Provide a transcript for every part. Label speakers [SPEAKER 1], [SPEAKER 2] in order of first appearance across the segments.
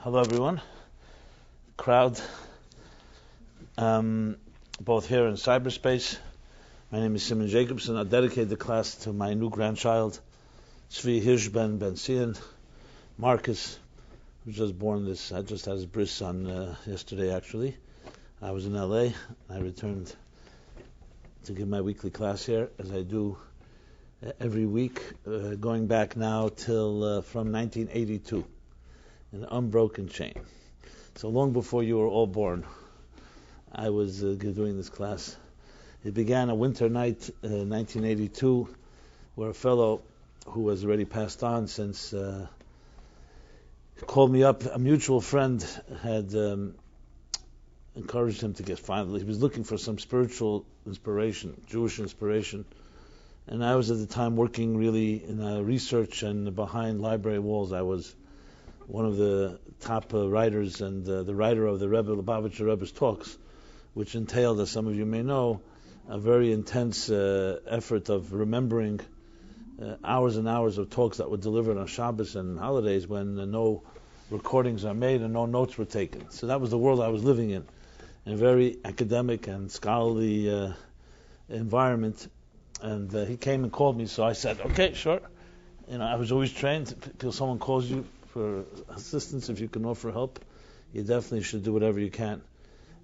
[SPEAKER 1] Hello everyone, crowd, both here in cyberspace. My name is Rabbi Jacobson. I dedicate the class to my new grandchild, Tzvi Hirsch Ben Sion, Marcus, who was just born I just had his bris on yesterday actually. I was in LA. I returned to give my weekly class here, as I do every week, going back now till from 1982. An unbroken chain. So long before you were all born, I was doing this class. It began a winter night, 1982, where a fellow who was already passed on since called me up. A mutual friend had encouraged him to get finally. He was looking for some spiritual inspiration, Jewish inspiration. And I was at the time working really in research and behind library walls. I was one of the top writers and the writer of the Rebbe Lubavitcher Rebbe's talks, which entailed, as some of you may know, a very intense effort of remembering hours and hours of talks that were delivered on Shabbos and holidays when no recordings are made and no notes were taken. So that was the world I was living in a very academic and scholarly environment. And he came and called me, so I said, okay, sure. I was always trained, till someone calls you for assistance, if you can offer help, you definitely should do whatever you can.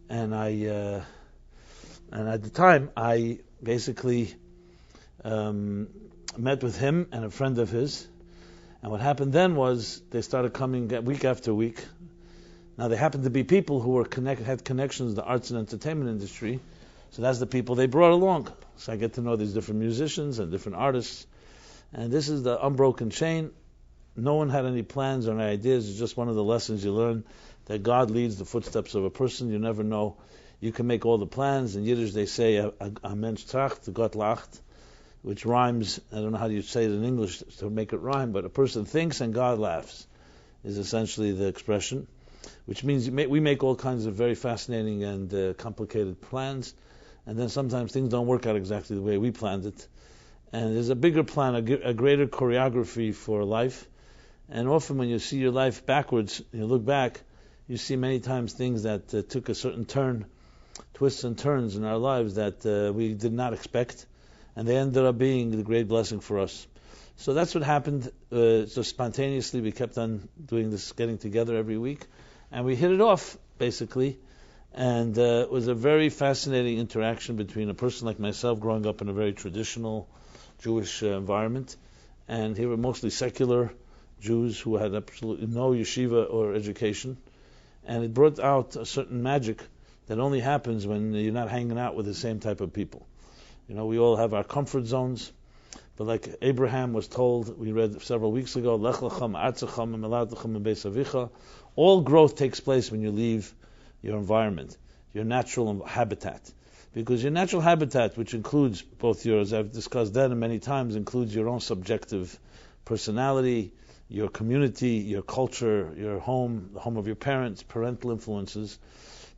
[SPEAKER 1] And at the time, I basically met with him and a friend of his. And what happened then was they started coming week after week. Now they happened to be people who were had connections to the arts and entertainment industry, so that's the people they brought along. So I get to know these different musicians and different artists. And this is the unbroken chain. No one had any plans or any ideas. It's just one of the lessons you learn, that God leads the footsteps of a person. You never know. You can make all the plans. In Yiddish they say, a mensch tracht, Gott lacht, which rhymes. I don't know how you say it in English to make it rhyme, but a person thinks and God laughs is essentially the expression, which means we make all kinds of very fascinating and complicated plans, and then sometimes things don't work out exactly the way we planned it. And there's a bigger plan, a greater choreography for life. And often when you see your life backwards, you look back, you see many times things that took a certain turn, twists and turns in our lives that we did not expect, and they ended up being the great blessing for us. So that's what happened. So spontaneously we kept on doing this, getting together every week, and we hit it off, basically. And it was a very fascinating interaction between a person like myself, growing up in a very traditional Jewish environment, and here were mostly secular Jews who had absolutely no yeshiva or education, and it brought out a certain magic that only happens when you're not hanging out with the same type of people. We all have our comfort zones, but like Abraham was told, we read several weeks ago, Lech lechem artzechem umeladechem beis avicha. All growth takes place when you leave your environment, your natural habitat. Because your natural habitat, which includes both yours, I've discussed that many times, includes your own subjective personality, your community, your culture, your home, the home of your parents, parental influences,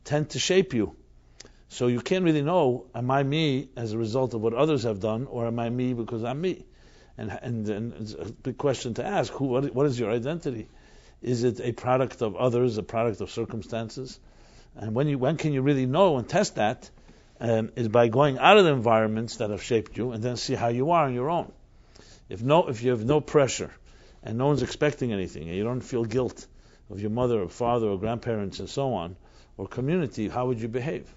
[SPEAKER 1] tend to shape you. So you can't really know, am I me as a result of what others have done, or am I me because I'm me? And it's a big question to ask, what is your identity? Is it a product of others, a product of circumstances? And when can you really know and test that? Is by going out of the environments that have shaped you, and then see how you are on your own. If you have no pressure, and no one's expecting anything, and you don't feel guilt of your mother or father or grandparents and so on, or community, how would you behave?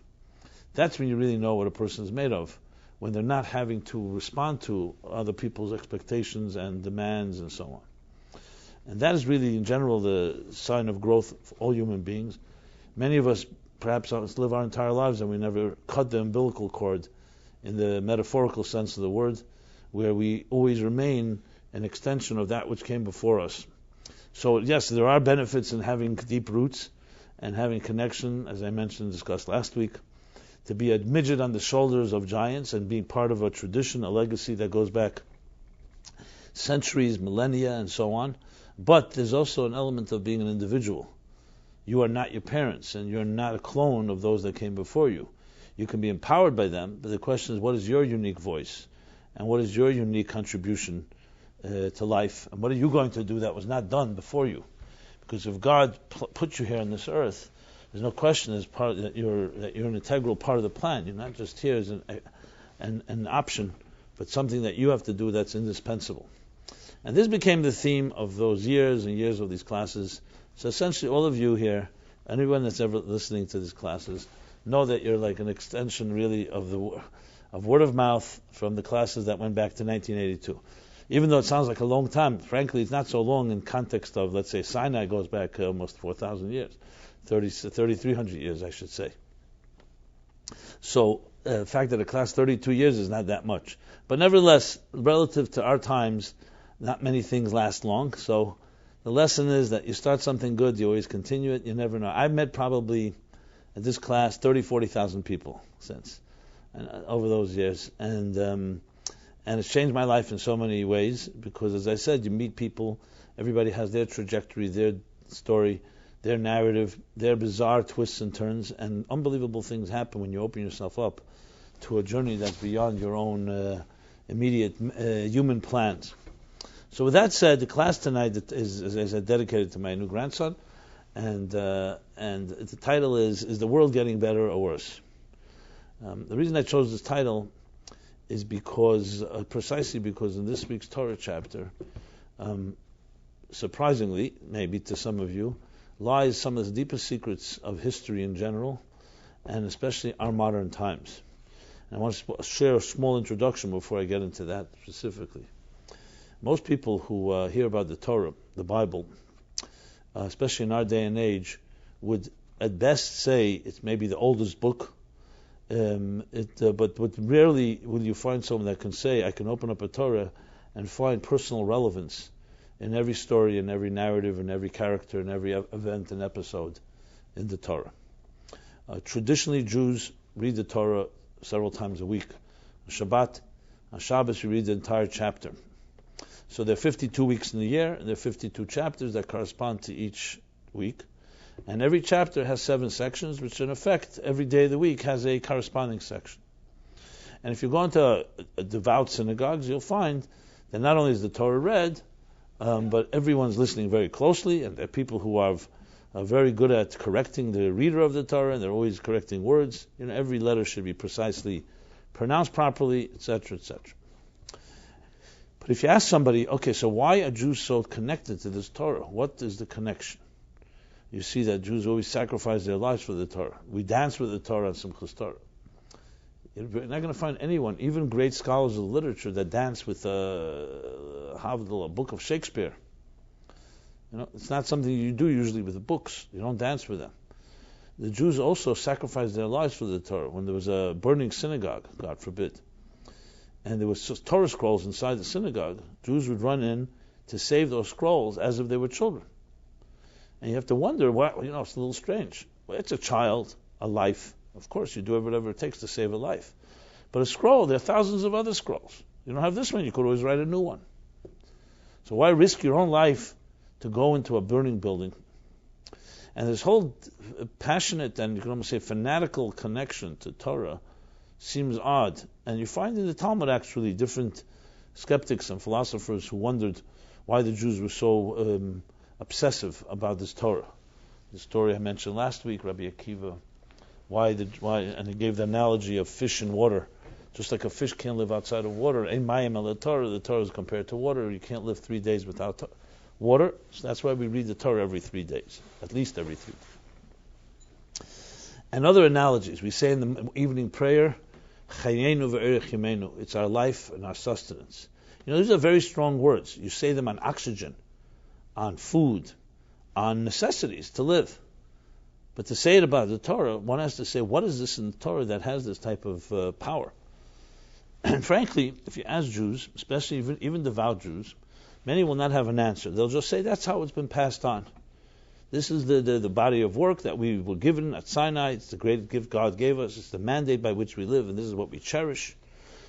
[SPEAKER 1] That's when you really know what a person is made of, when they're not having to respond to other people's expectations and demands and so on. And that is really, in general, the sign of growth for all human beings. Many of us perhaps live our entire lives and we never cut the umbilical cord in the metaphorical sense of the word, where we always remain an extension of that which came before us. So yes, there are benefits in having deep roots and having connection, as I mentioned and discussed last week, to be a midget on the shoulders of giants and being part of a tradition, a legacy that goes back centuries, millennia, and so on. But there's also an element of being an individual. You are not your parents, and you're not a clone of those that came before you. You can be empowered by them, but the question is, what is your unique voice? And what is your unique contribution to life? And what are you going to do that was not done before you? Because if God put you here on this earth, there's no question that you're an integral part of the plan. You're not just here as an option, but something that you have to do that's indispensable. And this became the theme of those years and years of these classes. So essentially all of you here, anyone that's ever listening to these classes, know that you're like an extension really of word of mouth from the classes that went back to 1982. Even though it sounds like a long time, frankly, it's not so long in context of, let's say, Sinai goes back almost 4,000 years, 3,300 years, I should say. So the fact that a class 32 years is not that much. But nevertheless, relative to our times, not many things last long. So the lesson is that you start something good, you always continue it, you never know. I've met probably, at this class, 40,000 people since, over those years. And it's changed my life in so many ways, because as I said, you meet people, everybody has their trajectory, their story, their narrative, their bizarre twists and turns, and unbelievable things happen when you open yourself up to a journey that's beyond your own immediate human plans. So with that said, the class tonight is dedicated to my new grandson, and the title is the world getting better or worse? The reason I chose this title is precisely because in this week's Torah chapter, surprisingly, maybe to some of you, lies some of the deepest secrets of history in general, and especially our modern times. And I want to share a small introduction before I get into that specifically. Most people who hear about the Torah, the Bible, especially in our day and age, would at best say it's maybe the oldest book. But rarely will you find someone that can say, I can open up a Torah and find personal relevance in every story, in every narrative, in every character, in every event and episode in the Torah. Traditionally, Jews read the Torah several times a week. On Shabbat, on Shabbos, we read the entire chapter. So there are 52 weeks in the year, and there are 52 chapters that correspond to each week. And every chapter has 7 sections, which in effect, every day of the week has a corresponding section. And if you go into devout synagogues, you'll find that not only is the Torah read, but everyone's listening very closely, and there are people who are very good at correcting the reader of the Torah, and they're always correcting words. Every letter should be precisely pronounced properly, etc., etc. But if you ask somebody, okay, so why are Jews so connected to this Torah? What is the connection? You see that Jews always sacrifice their lives for the Torah. We dance with the Torah on Simchas Torah. You're not going to find anyone, even great scholars of literature, that dance with a book of Shakespeare. It's not something you do usually with the books. You don't dance with them. The Jews also sacrificed their lives for the Torah. When there was a burning synagogue, God forbid, and there was Torah scrolls inside the synagogue, Jews would run in to save those scrolls as if they were children. And you have to wonder, it's a little strange. Well, it's a child, a life. Of course, you do whatever it takes to save a life. But a scroll, there are thousands of other scrolls. You don't have this one, you could always write a new one. So why risk your own life to go into a burning building? And this whole passionate and you can almost say fanatical connection to Torah seems odd. And you find in the Talmud actually different skeptics and philosophers who wondered why the Jews were so obsessive about this Torah. The story I mentioned last week, Rabbi Akiva, why, and he gave the analogy of fish and water. Just like a fish can't live outside of water, ein mayim el Torah, the Torah is compared to water. You can't live 3 days without water. So that's why we read the Torah every 3 days, at least every 3 days. And other analogies, we say in the evening prayer, chayenu ve'erech yimenu, it's our life and our sustenance. These are very strong words. You say them on oxygen, on food, on necessities to live. But to say it about the Torah, one has to say, what is this in the Torah that has this type of power? And frankly, if you ask Jews, especially even devout Jews, many will not have an answer. They'll just say, that's how it's been passed on. This is the body of work that we were given at Sinai. It's the great gift God gave us. It's the mandate by which we live, and this is what we cherish.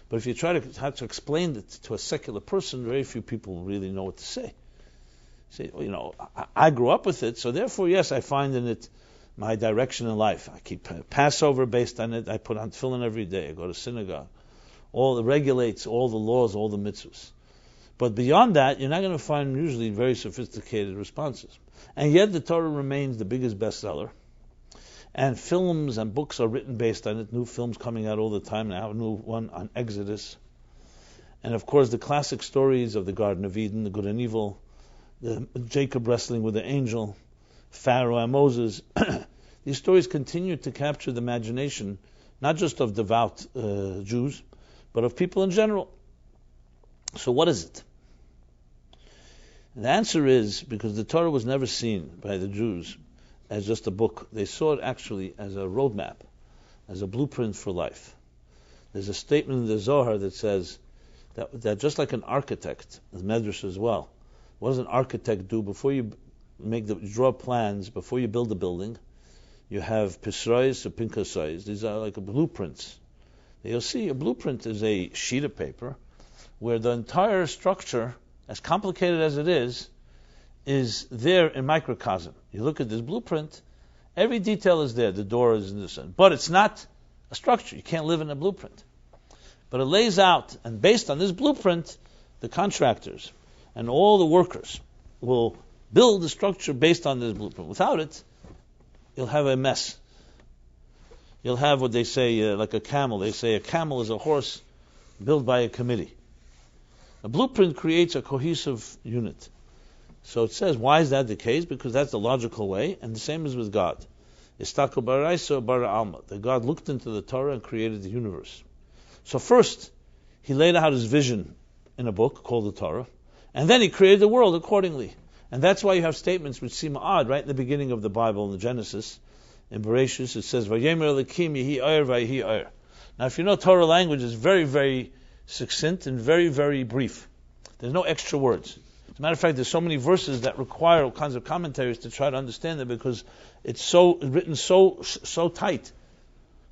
[SPEAKER 1] But if you try to explain it to a secular person, very few people really know what to say. Say, I grew up with it, so therefore, yes, I find in it my direction in life. I keep Passover based on it. I put on tefillin every day. I go to synagogue. All it regulates all the laws, all the mitzvahs. But beyond that, you're not going to find usually very sophisticated responses. And yet the Torah remains the biggest bestseller. And films and books are written based on it. New films coming out all the time. Now a new one on Exodus. And of course the classic stories of the Garden of Eden, the good and evil, the Jacob wrestling with the angel, Pharaoh and Moses. These stories continue to capture the imagination, not just of devout Jews, but of people in general. So what is it? And the answer is, because the Torah was never seen by the Jews as just a book. They saw it actually as a roadmap, as a blueprint for life. There's a statement in the Zohar that says that just like an architect, the Medrash as well, what does an architect do before you draw plans, before you build a building? You have pisrois or pinkasais. These are like blueprints. You'll see a blueprint is a sheet of paper where the entire structure, as complicated as it is there in microcosm. You look at this blueprint, every detail is there. The door is in this end. But it's not a structure. You can't live in a blueprint. But it lays out, and based on this blueprint, the contractors and all the workers will build the structure based on this blueprint. Without it, you'll have a mess. You'll have what they say, like a camel. They say a camel is a horse built by a committee. A blueprint creates a cohesive unit. So it says, why is that the case? Because that's the logical way, and the same is with God. Istako baraiso bara alma. That God looked into the Torah and created the universe. So first, He laid out His vision in a book called the Torah, and then He created the world accordingly. And that's why you have statements which seem odd right in the beginning of the Bible, in the Genesis. In Bereshit, it says, Vayemer Elokim yehi oyer vayehi oyer. Now, if you know Torah language, it's very, very succinct and very, very brief. There's no extra words. As a matter of fact, there's so many verses that require all kinds of commentaries to try to understand it because it's written so tight.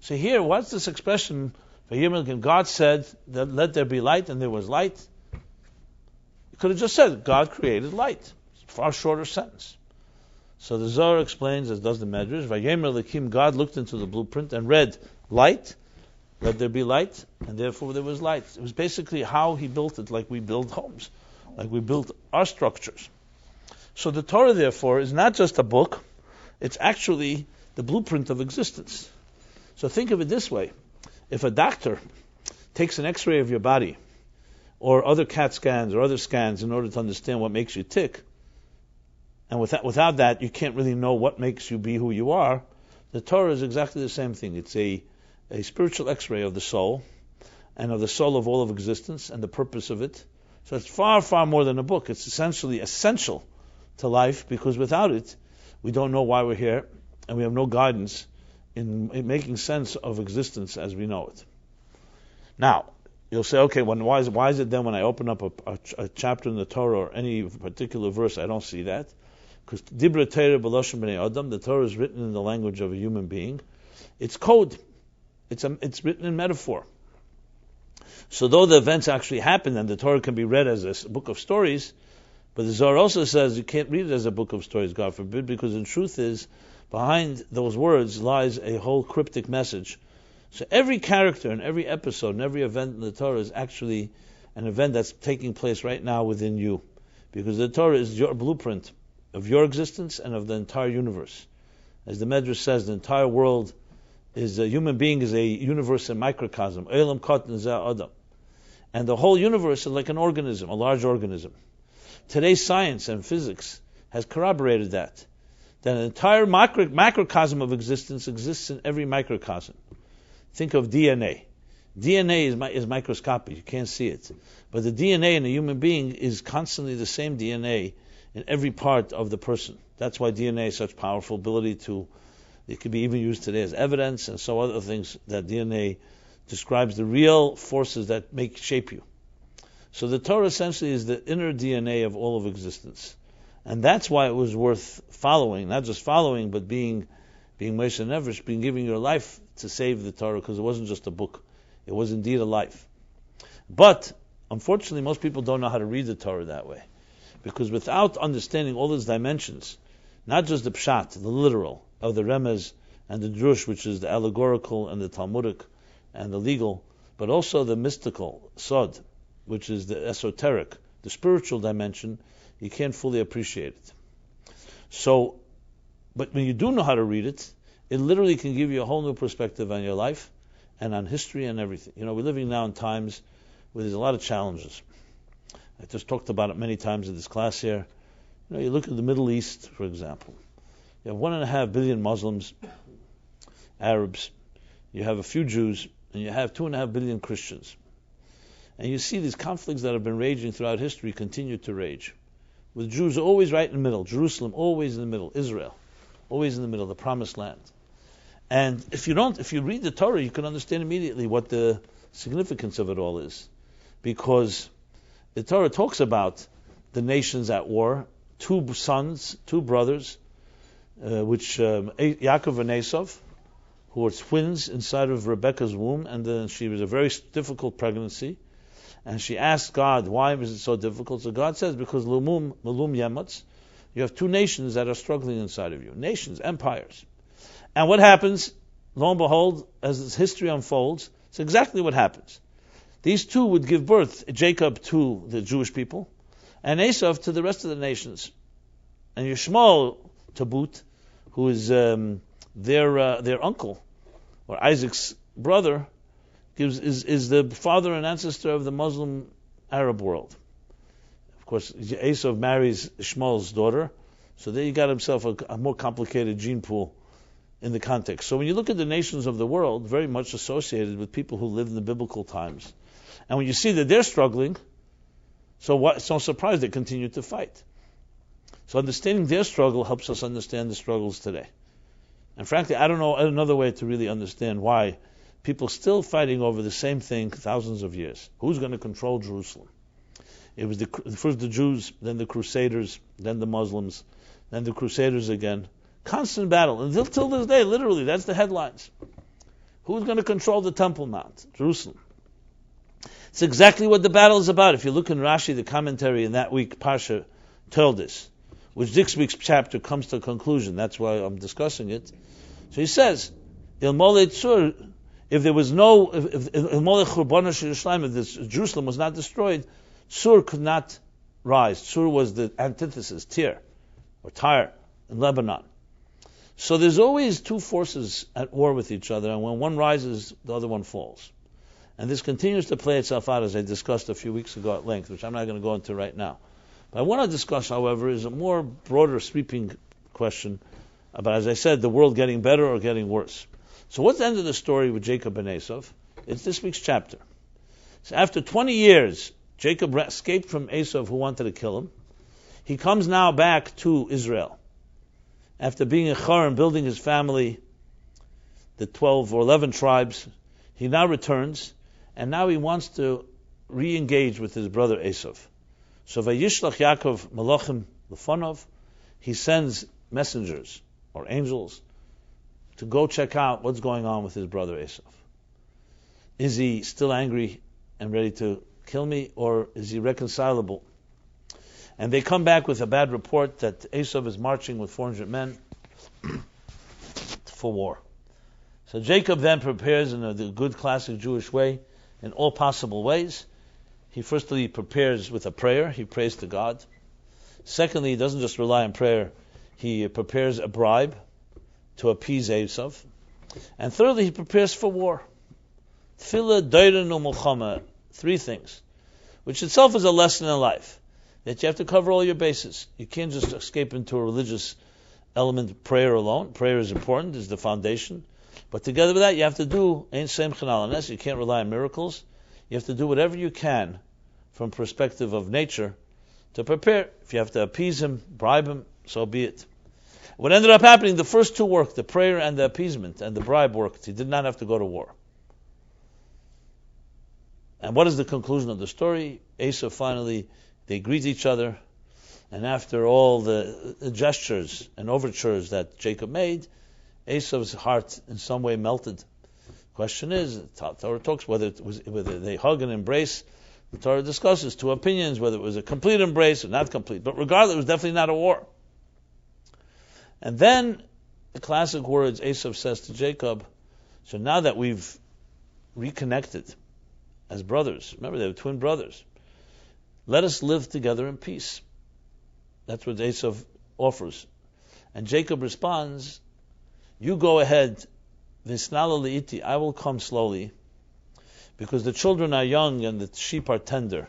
[SPEAKER 1] So here, what's this expression? God said that let there be light, and there was light. You could have just said God created light. It's a far shorter sentence. So the Zohar explains, as does the Medrash, Vayemer Elokim, God looked into the blueprint and read light, let there be light, and therefore there was light. It was basically how He built it, like we build homes, like we build our structures. So the Torah, therefore, is not just a book, it's actually the blueprint of existence. So think of it this way. If a doctor takes an x-ray of your body, or other CAT scans or other scans in order to understand what makes you tick, and without that, you can't really know what makes you be who you are. The Torah is exactly the same thing. It's a spiritual x-ray of the soul, and of the soul of all of existence, and the purpose of it. So it's far, far more than a book. It's essentially essential to life, because without it, we don't know why we're here, and we have no guidance in making sense of existence as we know it. Now, you'll say, okay, why is it then when I open up a chapter in the Torah or any particular verse, I don't see that? Because Dibra Torah b'loshen b'nei Adam, the Torah is written in the language of a human being. It's code. It's written in metaphor. So though the events actually happen and the Torah can be read as a book of stories, but the Zohar also says you can't read it as a book of stories, God forbid, because the truth is, behind those words lies a whole cryptic message. So every character and every episode and every event in the Torah is actually an event that's taking place right now within you. Because the Torah is your blueprint of your existence and of the entire universe. As the Medrash says, the entire world is a human being, is a universe in microcosm. Eilam katan zeh adam. And the whole universe is like an organism, a large organism. Today's science and physics has corroborated that an entire macrocosm of existence exists in every microcosm. Think of DNA. DNA is microscopic, you can't see it. But the DNA in a human being is constantly the same DNA in every part of the person. That's why DNA has such powerful ability it could be even used today as evidence, and so other things, that DNA describes the real forces that shape you. So the Torah essentially is the inner DNA of all of existence. And that's why it was worth following, not just following, but being Moshe Nefesh, giving your life to save the Torah, because it wasn't just a book. It was indeed a life. But, unfortunately, most people don't know how to read the Torah that way. Because without understanding all its dimensions, not just the pshat, the literal, of the remez and the drush, which is the allegorical and the talmudic and the legal, but also the mystical, sod, which is the esoteric, the spiritual dimension, you can't fully appreciate it. So, but when you do know how to read it, it literally can give you a whole new perspective on your life and on history and everything. We're living now in times where there's a lot of challenges. I just talked about it many times in this class here. You look at the Middle East, for example. You have 1.5 billion Muslims, Arabs. You have a few Jews, and you have 2.5 billion Christians. And you see these conflicts that have been raging throughout history continue to rage. With Jews always right in the middle, Jerusalem always in the middle, Israel always in the middle, the promised land. And if you read the Torah, you can understand immediately what the significance of it all is. Because the Torah talks about the nations at war, two sons, two brothers, Jacob and Esau, who were twins inside of Rebekah's womb, and then she was a very difficult pregnancy. And she asked God, why was it so difficult? So God says, because Malum Yematz, you have two nations that are struggling inside of you. Nations, empires. And what happens, lo and behold, as this history unfolds, it's exactly what happens. These two would give birth, Jacob to the Jewish people, and Esau to the rest of the nations. And Yishmael to boot, who is their uncle, or Isaac's brother, is the father and ancestor of the Muslim Arab world. Of course, Esau marries Ishmael's daughter, so there you got himself a more complicated gene pool in the context. So when you look at the nations of the world, very much associated with people who lived in the biblical times, and when you see that they're struggling, it's no surprise they continue to fight. So understanding their struggle helps us understand the struggles today. And frankly, I don't know another way to really understand why people still fighting over the same thing thousands of years. Who's going to control Jerusalem? It was first the Jews, then the Crusaders, then the Muslims, then the Crusaders again. Constant battle. And till this day, literally, that's the headlines. Who's going to control the Temple Mount? Jerusalem. It's exactly what the battle is about. If you look in Rashi, the commentary in that week, Parsha told this, which this week's chapter comes to a conclusion. That's why I'm discussing it. So he says, Il Molei Tzur, if there was no, if Jerusalem was not destroyed, Tzur could not rise. Tzur was the antithesis, Tyre, or Tyre in Lebanon. So there's always two forces at war with each other, and when one rises, the other one falls. And this continues to play itself out, as I discussed a few weeks ago at length, which I'm not going to go into right now. But I want to discuss, however, is a more broader, sweeping question about, as I said, the world getting better or getting worse. So what's the end of the story with Jacob and Esau? It's this week's chapter. So after 20 years, Jacob escaped from Esau, who wanted to kill him. He comes now back to Israel. After being a Char and building his family, the 12 or 11 tribes, he now returns, and now he wants to re-engage with his brother Esau. So Vayishlach Yaakov Malachim Lefanov, he sends messengers or angels to go check out what's going on with his brother Esau. Is he still angry and ready to kill me, or is he reconcilable? And they come back with a bad report that Esau is marching with 400 men for war. So Jacob then prepares in the good classic Jewish way, in all possible ways. He firstly prepares with a prayer. He prays to God. Secondly, he doesn't just rely on prayer. He prepares a bribe to appease Esau. And thirdly, he prepares for war. Tefillah, Doiren, Mulchama. 3 things, which itself is a lesson in life, that you have to cover all your bases. You can't just escape into a religious element of prayer alone. Prayer is important, is the foundation. But together with that, you have to do Ein Seim Chanal Anes. You can't rely on miracles. You have to do whatever you can from perspective of nature to prepare. If you have to appease him, bribe him, so be it. What ended up happening, the first two worked, the prayer and the appeasement, and the bribe worked. He did not have to go to war. And what is the conclusion of the story? Esau finally, they greet each other, and after all the gestures and overtures that Jacob made, Esau's heart in some way melted. Question is, the Torah talks whether they hug and embrace. The Torah discusses 2 opinions, whether it was a complete embrace or not complete. But regardless, it was definitely not a war. And then the classic words Esau says to Jacob, so now that we've reconnected as brothers, remember they were twin brothers, let us live together in peace. That's what Esau offers. And Jacob responds, you go ahead, Visnala li'iti, I will come slowly, because the children are young and the sheep are tender,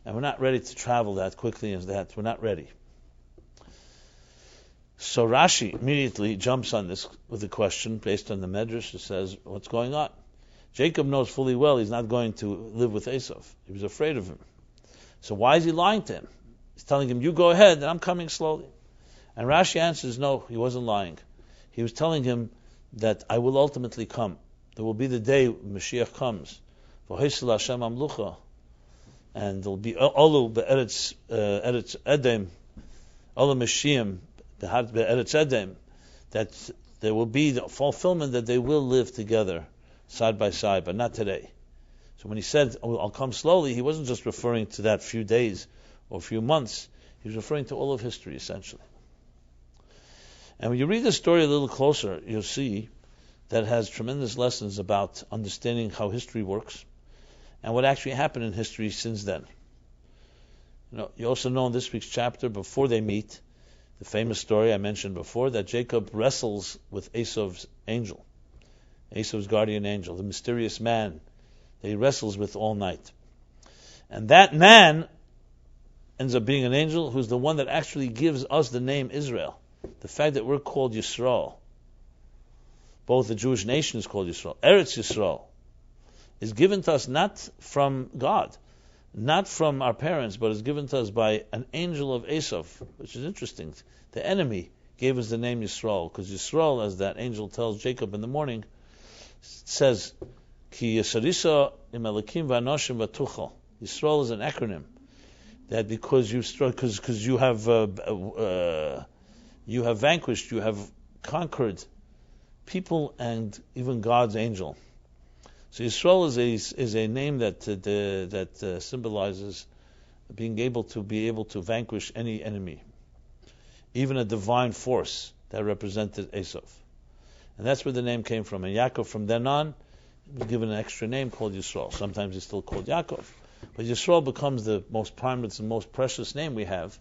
[SPEAKER 1] and we're not ready to travel that quickly as that. We're not ready. So Rashi immediately jumps on this with a question based on the Medrash. It says, what's going on? Jacob knows fully well he's not going to live with Esau. He was afraid of him. So why is he lying to him? He's telling him, you go ahead, and I'm coming slowly. And Rashi answers, no, he wasn't lying. He was telling him that I will ultimately come. There will be the day Mashiach comes. Vayishlach Hashem amlucha. And there will be Olu be'eretz edem, Olu Mashiach be'eretz edem, that there will be the fulfillment that they will live together, side by side, but not today. So when he said, I'll come slowly, he wasn't just referring to that few days or few months. He was referring to all of history, essentially. And when you read the story a little closer, you'll see that it has tremendous lessons about understanding how history works and what actually happened in history since then. You also know in this week's chapter, before they meet, the famous story I mentioned before, that Jacob wrestles with Esau's angel, Esau's guardian angel, the mysterious man that he wrestles with all night. And that man ends up being an angel who's the one that actually gives us the name Israel. The fact that we're called Yisrael, both the Jewish nation is called Yisrael, Eretz Yisrael, is given to us not from God, not from our parents, but is given to us by an angel of Esau, which is interesting. The enemy gave us the name Yisrael, because Yisrael, as that angel tells Jacob in the morning, says, Ki Yisarisa im Elokim v'anoshim v'tuchal. Yisrael is an acronym that because you have vanquished, you have conquered people and even God's angel. So Yisrael is a name that symbolizes being able to vanquish any enemy, even a divine force that represented Esau. And that's where the name came from. And Yaakov, from then on, was given an extra name called Yisrael. Sometimes he's still called Yaakov, but Yisrael becomes the most prominent and most precious name we have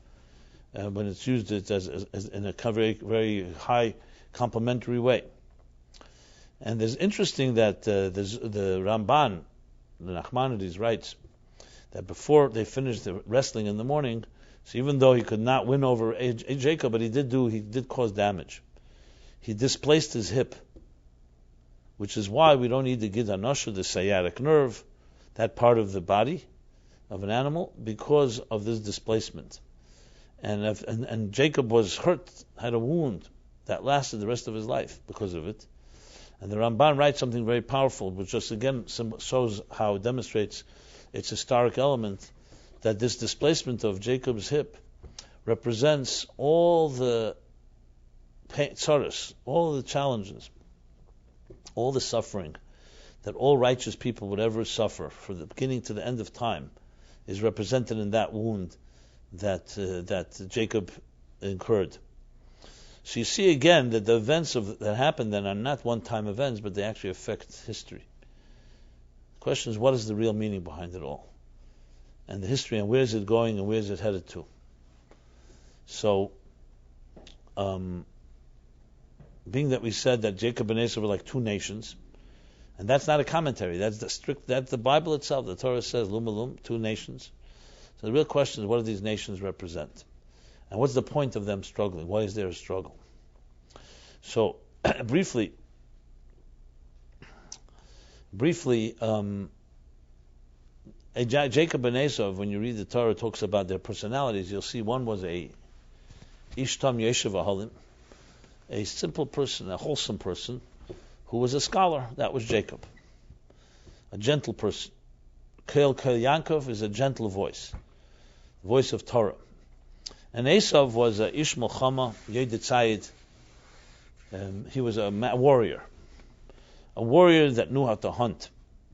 [SPEAKER 1] when it's used as in a very, very high complimentary way. And it's interesting that the Ramban, the Nachmanides, writes that before they finished the wrestling in the morning, so even though he could not win over Jacob, but he did cause damage. He displaced his hip, which is why we don't need the Gid HaNosha, the sciatic nerve, that part of the body of an animal, because of this displacement. And Jacob was hurt, had a wound that lasted the rest of his life because of it. And the Ramban writes something very powerful, which just again shows how it demonstrates its historic element, that this displacement of Jacob's hip represents all the pain, tzaros, all the challenges, all the suffering that all righteous people would ever suffer from the beginning to the end of time is represented in that wound that Jacob incurred. So you see again that the events that happened then are not one-time events, but they actually affect history. The question is, what is the real meaning behind it all? And the history, and where is it going, and where is it headed to? So, being that we said that Jacob and Esau were like two nations, and that's not a commentary, that's the Bible itself. The Torah says, Lum Lum, two nations. So the real question is, what do these nations represent? And what's the point of them struggling? Why is there a struggle? So, briefly, Jacob and Esau, when you read the Torah, talks about their personalities. You'll see one was a Ishtam Yeshiv Ahalim, a simple person, a wholesome person, who was a scholar. That was Jacob. A gentle person. Kel Yankov is a gentle voice, the voice of Torah. And Esau was a Ish Milchama, Yedid Tzayid. He was a warrior that knew how to hunt.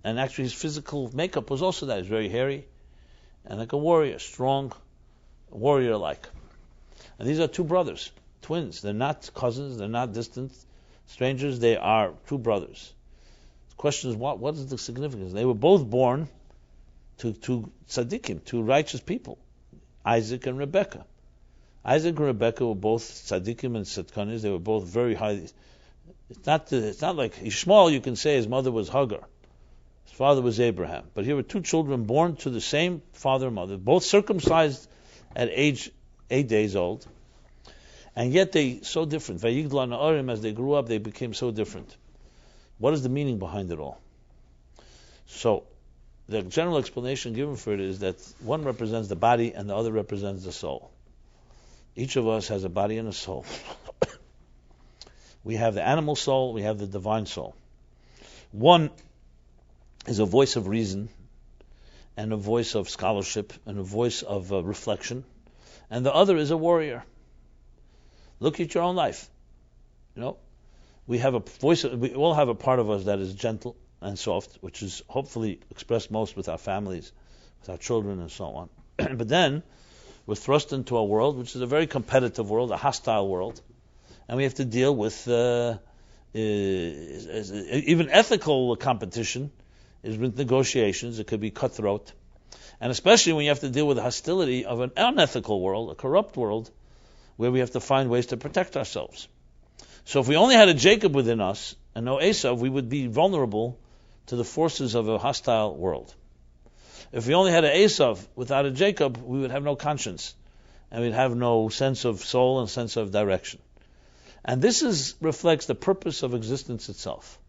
[SPEAKER 1] And actually his physical makeup was also that. He was very hairy and like a warrior, strong, warrior-like. And these are two brothers, twins. They're not cousins, they're not distant strangers, they are two brothers. The question is, what is the significance? They were both born two tzaddikim, two righteous people, Isaac and Rebekah. Isaac and Rebekah were both tzaddikim and tzadkanis. They were both very high. It's not like Ishmael. You can say his mother was Hagar, his father was Abraham. But here were two children born to the same father and mother, both circumcised at age 8 days old, and yet they so different. Vayigdla na'arim, as they grew up, they became so different. What is the meaning behind it all? So, the general explanation given for it is that one represents the body and the other represents the soul. Each of us has a body and a soul. We have the animal soul, we have the divine soul. One is a voice of reason, and a voice of scholarship, and a voice of reflection, and the other is a warrior. Look at your own life. We have a voice. We all have a part of us that is gentle and soft, which is hopefully expressed most with our families, with our children, and so on. But then we're thrust into a world which is a very competitive world, a hostile world, and we have to deal with even ethical competition is with negotiations. It could be cutthroat, and especially when you have to deal with the hostility of an unethical world, a corrupt world, where we have to find ways to protect ourselves. So if we only had a Jacob within us and no Esau, we would be vulnerable to the forces of a hostile world. If we only had an Esau without a Jacob, we would have no conscience, and we'd have no sense of soul and sense of direction. And this reflects the purpose of existence itself.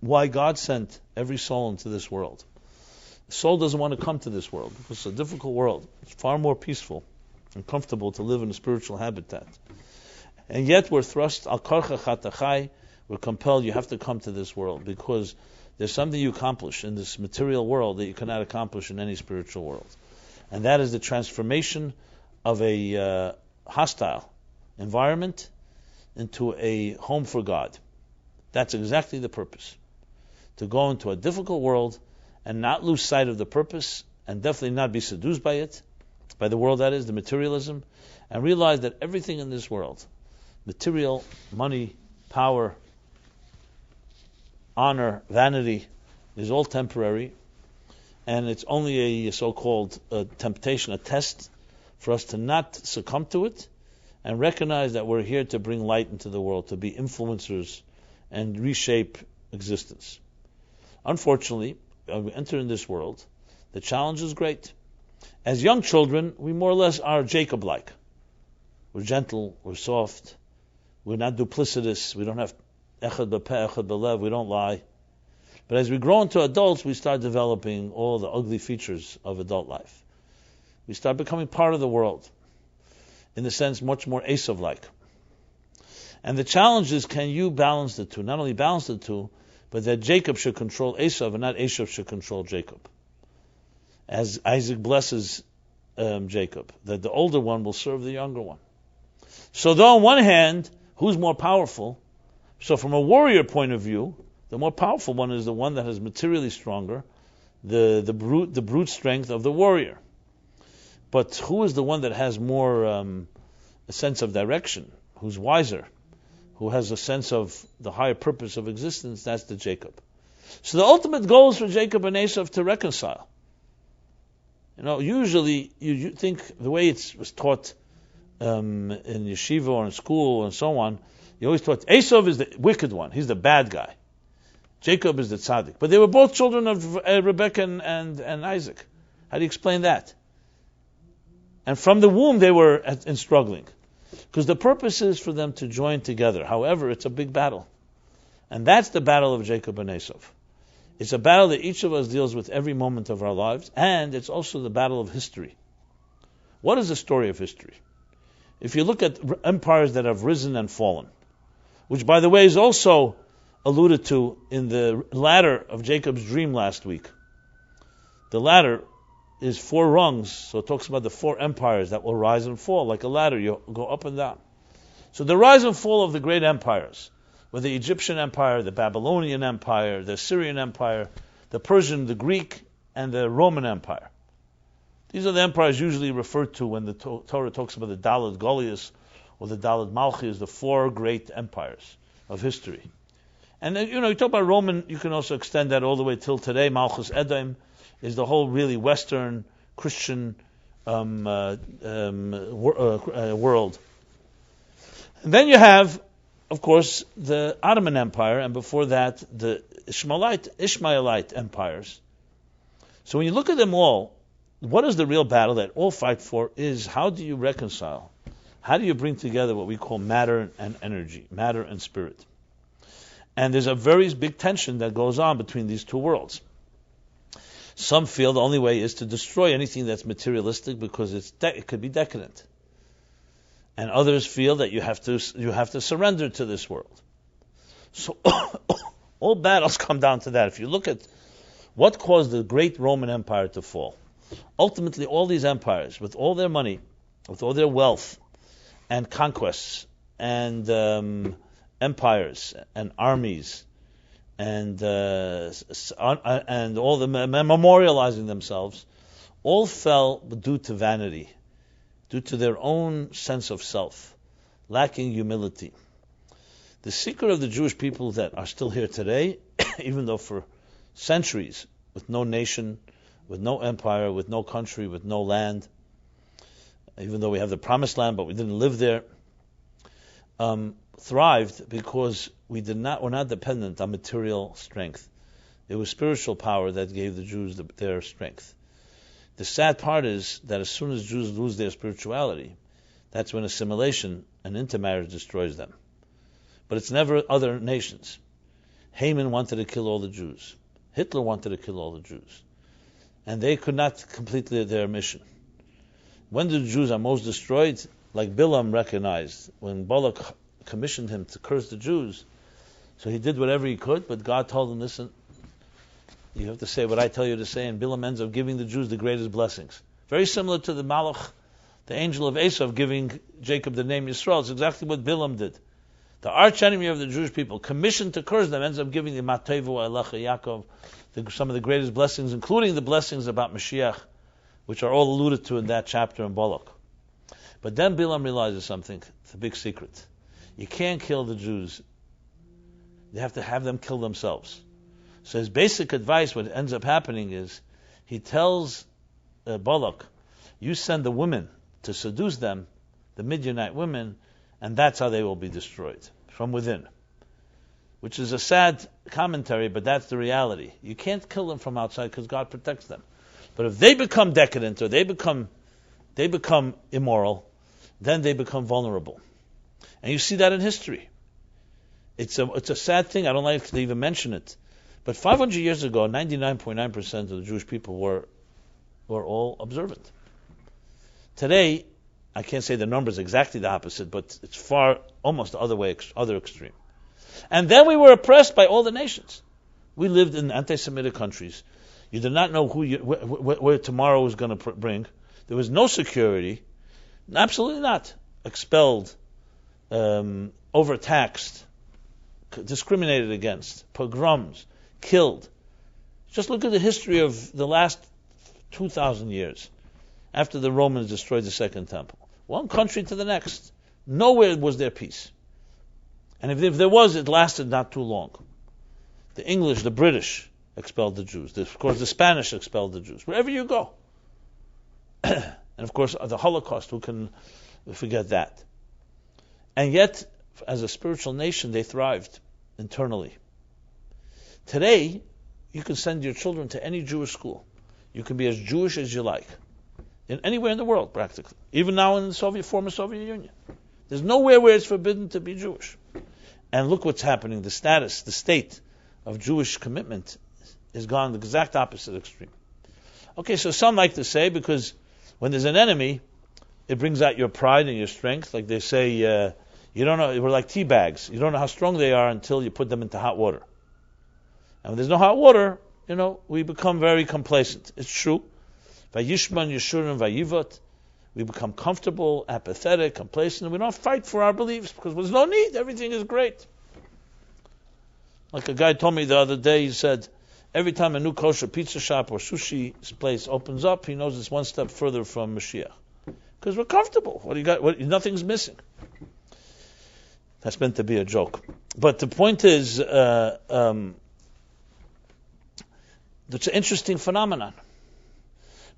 [SPEAKER 1] Why God sent every soul into this world. The soul doesn't want to come to this world because it's a difficult world. It's far more peaceful and comfortable to live in a spiritual habitat. And yet we're thrust, al karcha chatachai, we're compelled, you have to come to this world because there's something you accomplish in this material world that you cannot accomplish in any spiritual world. And that is the transformation of a hostile environment into a home for God. That's exactly the purpose. To go into a difficult world and not lose sight of the purpose, and definitely not be seduced by it, by the world that is, the materialism, and realize that everything in this world, material, money, power, honor, vanity, is all temporary, and it's only a so-called temptation, a test for us to not succumb to it, and recognize that we're here to bring light into the world, to be influencers and reshape existence. Unfortunately, when we enter in this world, the challenge is great. As young children, we more or less are Jacob-like. We're gentle, we're soft, we're not duplicitous, we don't have echad b'peh, echad b'lev, we don't lie. But as we grow into adults, we start developing all the ugly features of adult life. We start becoming part of the world, in the sense much more Esau-like. And the challenge is, can you balance the two? Not only balance the two, but that Jacob should control Esau, and not Esau should control Jacob. As Isaac blesses Jacob, that the older one will serve the younger one. So though on one hand, who's more powerful? So from a warrior point of view, the more powerful one is the one that is materially stronger, the brute strength of the warrior. But who is the one that has more a sense of direction, who's wiser, who has a sense of the higher purpose of existence? That's the Jacob. So the ultimate goal is for Jacob and Esau to reconcile. Usually you think the way it was taught in yeshiva or in school and so on, you always taught Esau is the wicked one, he's the bad guy. Jacob is the tzaddik. But they were both children of Rebekah and Isaac. How do you explain that? And from the womb they were in struggling. Because the purpose is for them to join together. However, it's a big battle. And that's the battle of Jacob and Esau. It's a battle that each of us deals with every moment of our lives, and it's also the battle of history. What is the story of history? If you look at empires that have risen and fallen, which by the way is also alluded to in the ladder of Jacob's dream last week. The ladder is 4 rungs, so it talks about the 4 empires that will rise and fall. Like a ladder, you go up and down. So the rise and fall of the great empires, with the Egyptian Empire, the Babylonian Empire, the Assyrian Empire, the Persian, the Greek, and the Roman Empire. These are the empires usually referred to when the Torah talks about the Daled Goliath or the Daled Malchus, the 4 great empires of history. And you talk about Roman, you can also extend that all the way till today. Malchus Edom is the whole really Western Christian world. And then you have, of course, the Ottoman Empire, and before that, the Ishmaelite empires. So when you look at them all, what is the real battle that all fight for is how do you reconcile? How do you bring together what we call matter and energy, matter and spirit? And there's a very big tension that goes on between these two worlds. Some feel the only way is to destroy anything that's materialistic because it could be decadent. And others feel that you have to surrender to this world. So all battles come down to that. If you look at what caused the great Roman Empire to fall, ultimately all these empires, with all their money, with all their wealth, and conquests, and empires, and armies, and all the memorializing themselves, all fell due to vanity, due to their own sense of self, lacking humility. The secret of the Jewish people that are still here today, even though for centuries, with no nation, with no empire, with no country, with no land, even though we have the promised land, but we didn't live there, thrived because were not dependent on material strength. It was spiritual power that gave the Jews their strength. The sad part is that as soon as Jews lose their spirituality, that's when assimilation and intermarriage destroys them. But it's never other nations. Haman wanted to kill all the Jews. Hitler wanted to kill all the Jews. And they could not complete their mission. When the Jews are most destroyed, like Bilam recognized, when Balak commissioned him to curse the Jews, so he did whatever he could, but God told him, listen, you have to say what I tell you to say, and Bilam ends up giving the Jews the greatest blessings. Very similar to the Malach, the angel of Esau, giving Jacob the name Yisrael. It's exactly what Bilam did. The arch enemy of the Jewish people, commissioned to curse them, ends up giving the Matevu Elecha Yaakov some of the greatest blessings, including the blessings about Mashiach, which are all alluded to in that chapter in Balak. But then Bilam realizes something. It's a big secret. You can't kill the Jews. You have to have them kill themselves. So his basic advice, what ends up happening is, he tells Balak, you send the women to seduce them, the Midianite women, and that's how they will be destroyed, from within. Which is a sad commentary, but that's the reality. You can't kill them from outside because God protects them. But if they become decadent or they become immoral, then they become vulnerable. And you see that in history. It's a sad thing. I don't like to even mention it. But 500 years ago, 99.9% of the Jewish people were all observant. Today, I can't say the numbers exactly the opposite, but it's far, almost the other extreme. And then we were oppressed by all the nations. We lived in anti-Semitic countries. You did not know where tomorrow was going to bring. There was no security. Absolutely not. Expelled, overtaxed, discriminated against, pogroms, killed. Just look at the history of the last 2,000 years after the Romans destroyed the Second Temple. One country to the next. Nowhere was there peace. And if there was, it lasted not too long. The English, the British expelled the Jews. Of course, the Spanish expelled the Jews. Wherever you go. And of course, the Holocaust, who can forget that? And yet, as a spiritual nation, they thrived internally. Today, you can send your children to any Jewish school. You can be as Jewish as you like. Anywhere in the world, practically. Even now in the former Soviet Union. There's nowhere where it's forbidden to be Jewish. And look what's happening. The status, the state of Jewish commitment has gone the exact opposite extreme. Okay, so some like to say, because when there's an enemy, it brings out your pride and your strength. Like they say, you don't know, we're like tea bags. You don't know how strong they are until you put them into hot water. And when there's no hot water, we become very complacent. It's true. Vayishman Yeshurim Vayivot. We become comfortable, apathetic, complacent, and we don't fight for our beliefs because there's no need. Everything is great. Like a guy told me the other day, he said, every time a new kosher pizza shop or sushi place opens up, he knows it's one step further from Mashiach. Because we're comfortable. What do you got? Nothing's missing. That's meant to be a joke. But the point is, it's an interesting phenomenon.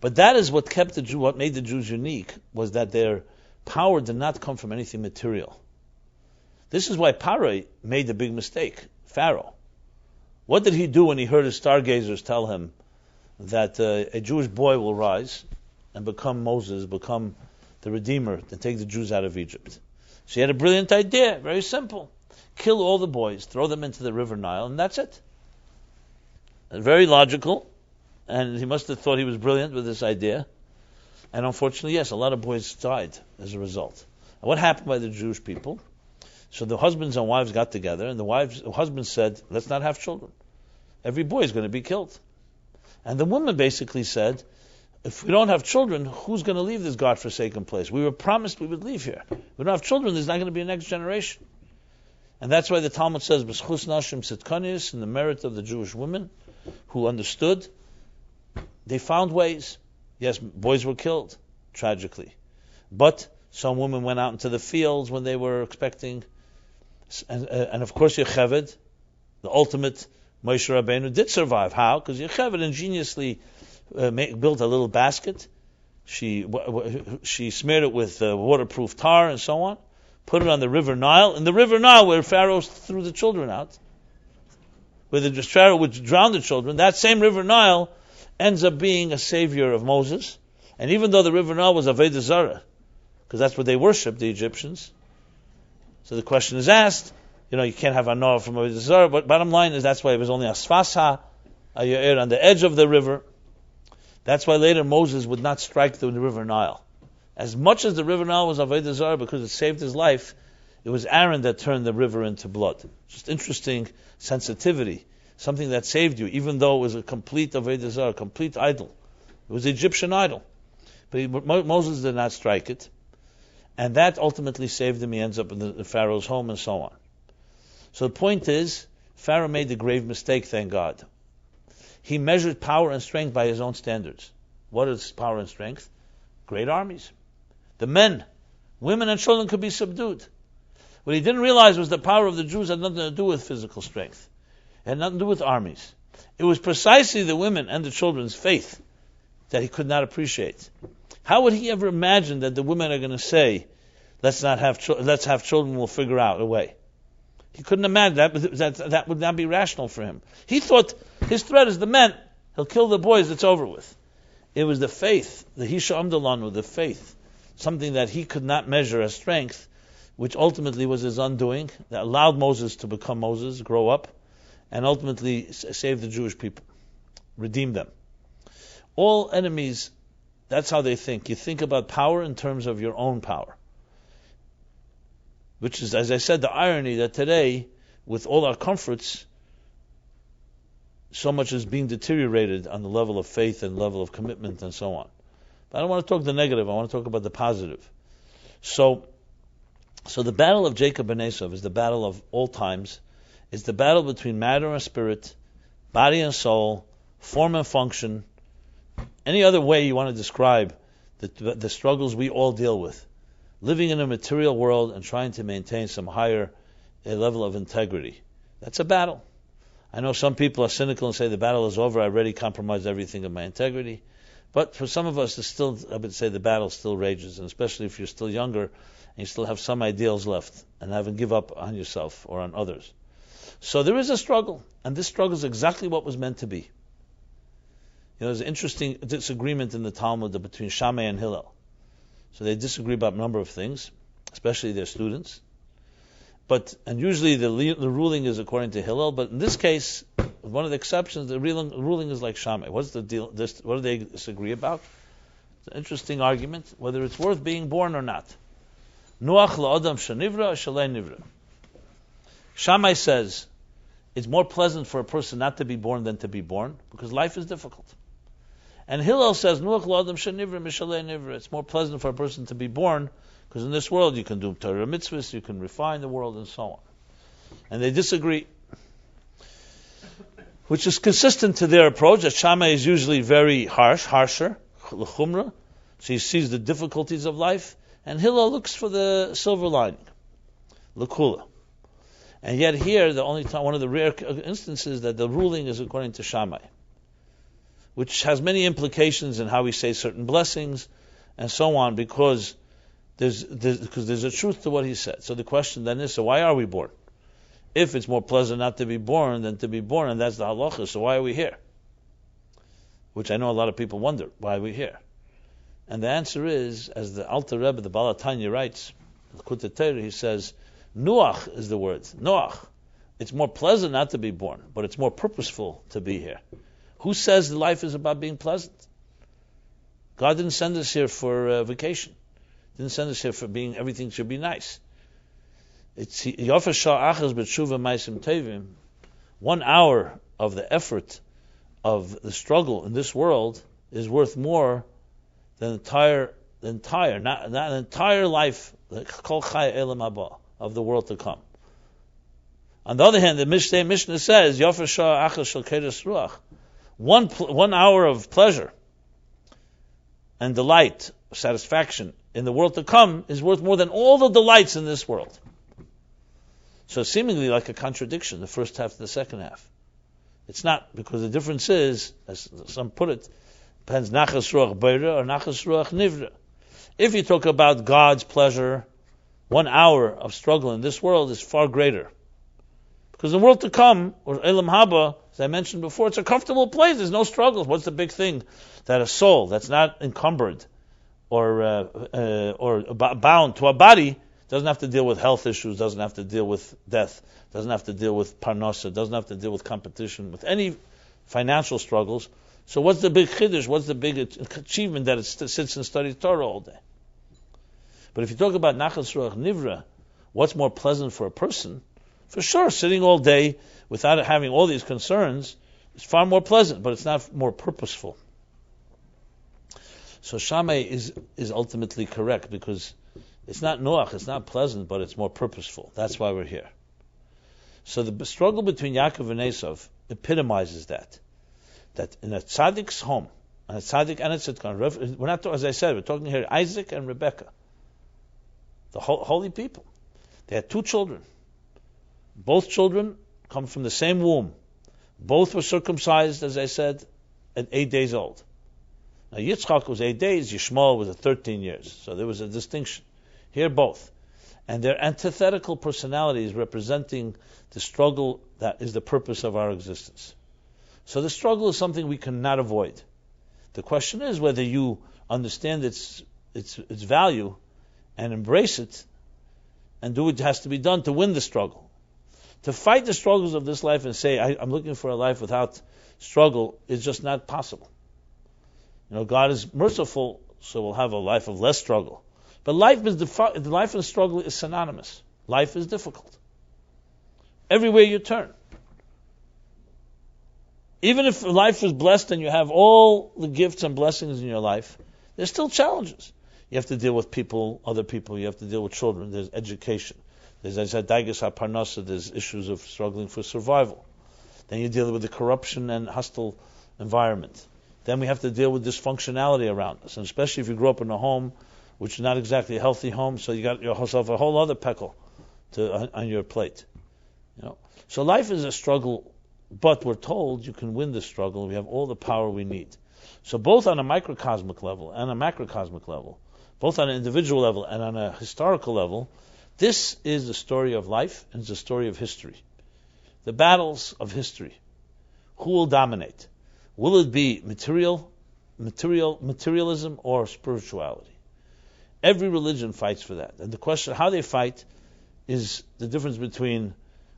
[SPEAKER 1] But that is what kept what made the Jews unique, was that their power did not come from anything material. This is why Paro made the big mistake. Pharaoh. What did he do when he heard his stargazers tell him that a Jewish boy will rise and become Moses, become the Redeemer, and take the Jews out of Egypt? So he had a brilliant idea, very simple. Kill all the boys, throw them into the river Nile, and that's it. Very logical, and he must have thought he was brilliant with this idea. And unfortunately, yes, a lot of boys died as a result. And what happened by the Jewish people? So the husbands and wives got together, and the husband said, let's not have children. Every boy is going to be killed. And the woman basically said, if we don't have children, who's going to leave this godforsaken place? We were promised we would leave here. If we don't have children, there's not going to be a next generation. And that's why the Talmud says, B'schus nashim sitkanius, in the merit of the Jewish women who understood, they found ways. Yes, boys were killed, tragically. But some women went out into the fields when they were expecting. And of course, Yocheved, the ultimate Moshe Rabbeinu, did survive. How? Because Yocheved ingeniously built a little basket. She smeared it with waterproof tar and so on, put it on the river Nile. In the river Nile, where Pharaoh threw the children out, where the Pharaoh would drown the children, that same river Nile ends up being a savior of Moses. And even though the river Nile was Avodah Zarah, because that's what they worshipped, the Egyptians. So the question is asked, you can't have a Noah from Avodah Zarah, but bottom line is that's why it was only Asfasha, on the edge of the river. That's why later Moses would not strike the river Nile. As much as the river Nile was Avodah Zarah because it saved his life, it was Aaron that turned the river into blood. Just interesting sensitivity, something that saved you, even though it was a complete Avodah Zarah, a complete idol. It was the Egyptian idol. But Moses did not strike it. And that ultimately saved him. He ends up in the Pharaoh's home and so on. So the point is, Pharaoh made the grave mistake, thank God. He measured power and strength by his own standards. What is power and strength? Great armies. The men, women and children could be subdued. What he didn't realize was the power of the Jews had nothing to do with physical strength. It had nothing to do with armies. It was precisely the women and the children's faith that he could not appreciate. How would he ever imagine that the women are going to say, let's have children, we'll figure out a way? He couldn't imagine that would not be rational for him. He thought his threat is the men. He'll kill the boys, it's over with. It was the faith, the Hisha Amdalanu, the faith, something that he could not measure as strength, which ultimately was his undoing, that allowed Moses to become Moses, grow up, and ultimately save the Jewish people, redeem them. All enemies, that's how they think. You think about power in terms of your own power. Which is, as I said, the irony that today, with all our comforts, so much is being deteriorated on the level of faith and level of commitment and so on. But I don't want to talk the negative, I want to talk about the positive. So the battle of Jacob and Esau is the battle of all times. It's the battle between matter and spirit, body and soul, form and function. Any other way you want to describe the struggles we all deal with. Living in a material world and trying to maintain some higher level of integrity. That's a battle. I know some people are cynical and say the battle is over, I already compromised everything of my integrity. But for some of us, I would say the battle still rages, and especially if you're still younger and you still have some ideals left and haven't given up on yourself or on others. So there is a struggle, and this struggle is exactly what was meant to be. There's an interesting disagreement in the Talmud between Shammai and Hillel. So they disagree about a number of things, especially their students. And usually the ruling is according to Hillel, but in this case, one of the exceptions, the ruling is like Shammai. What's the deal? What do they disagree about? It's an interesting argument, whether it's worth being born or not. Nuach la'adam shenivra shalei nivra. Shammai says, it's more pleasant for a person not to be born than to be born, because life is difficult. And Hillel says, Nuach la'adam shenivra mishalei nivra. It's more pleasant for a person to be born, because in this world you can do Torah mitzvahs, you can refine the world, and so on. And they disagree, which is consistent to their approach, that Shammai is usually very harsher, l'chumra, so he sees the difficulties of life, and Hillel looks for the silver lining, l'kula. And yet here, the only time, one of the rare instances that the ruling is according to Shammai, which has many implications in how we say certain blessings and so on, because there's a truth to what he said. So the question then is, so why are we born? If it's more pleasant not to be born than to be born, and that's the halacha, so why are we here? Which I know a lot of people wonder, why are we here? And the answer is, as the Alter Rebbe, the Baal HaTanya writes, he says, Nuach is the word. Noach. It's more pleasant not to be born, but it's more purposeful to be here. Who says that life is about being pleasant? God didn't send us here for vacation. Didn't send us here for being, everything should be nice. It's 1 hour of the effort of the struggle in this world is worth more than the entire life of the world to come. On the other hand, the Mishnah says, 1 hour of pleasure and delight, satisfaction in the world to come is worth more than all the delights in this world. So seemingly like a contradiction, the first half to the second half. It's not, because the difference is, as some put it, depends nachas ruach beira or nachas ruach nivra. If you talk about God's pleasure, 1 hour of struggle in this world is far greater. Because the world to come, or Elam Haba, as I mentioned before, it's a comfortable place, there's no struggles. What's the big thing? That a soul that's not encumbered or bound to a body doesn't have to deal with health issues, doesn't have to deal with death, doesn't have to deal with parnasa, doesn't have to deal with competition, with any financial struggles. So what's the big chiddush? What's the big achievement that it sits and studies Torah all day? But if you talk about nachas ruach nivra, what's more pleasant for a person? For sure, sitting all day without having all these concerns is far more pleasant, but it's not more purposeful. So Shammai is ultimately correct, because it's not noach, it's not pleasant, but it's more purposeful. That's why we're here. So the struggle between Jacob and Esau epitomizes that in a tzaddik's home, and a tzaddik and a tzidkan, we're not, as I said, we're talking here Isaac and Rebekah, the holy people. They had 2 children. Both children come from the same womb. Both were circumcised, as I said, at 8 days old. Now Yitzchak was 8 days, Yishmael was at 13 years. So there was a distinction. Here both. And their antithetical personalities representing the struggle that is the purpose of our existence. So the struggle is something we cannot avoid. The question is whether you understand its value and embrace it and do what has to be done to win the struggle. To fight the struggles of this life and say, I'm looking for a life without struggle, is just not possible. God is merciful, so we'll have a life of less struggle. But life and struggle is synonymous. Life is difficult. Everywhere you turn. Even if life is blessed and you have all the gifts and blessings in your life, there's still challenges. You have to deal with people, other people, you have to deal with children, there's education. There's, as I said, daigus haparnasa, there's issues of struggling for survival. Then you deal with the corruption and hostile environment. Then we have to deal with dysfunctionality around us, and especially if you grew up in a home which is not exactly a healthy home, so you got yourself a whole other peckle on your plate. So life is a struggle, but we're told you can win the struggle. We have all the power we need. So both on a microcosmic level and a macrocosmic level, both on an individual level and on a historical level, this is the story of life and it's the story of history. The battles of history. Who will dominate? Will it be materialism or spirituality? Every religion fights for that. And the question how they fight is the difference between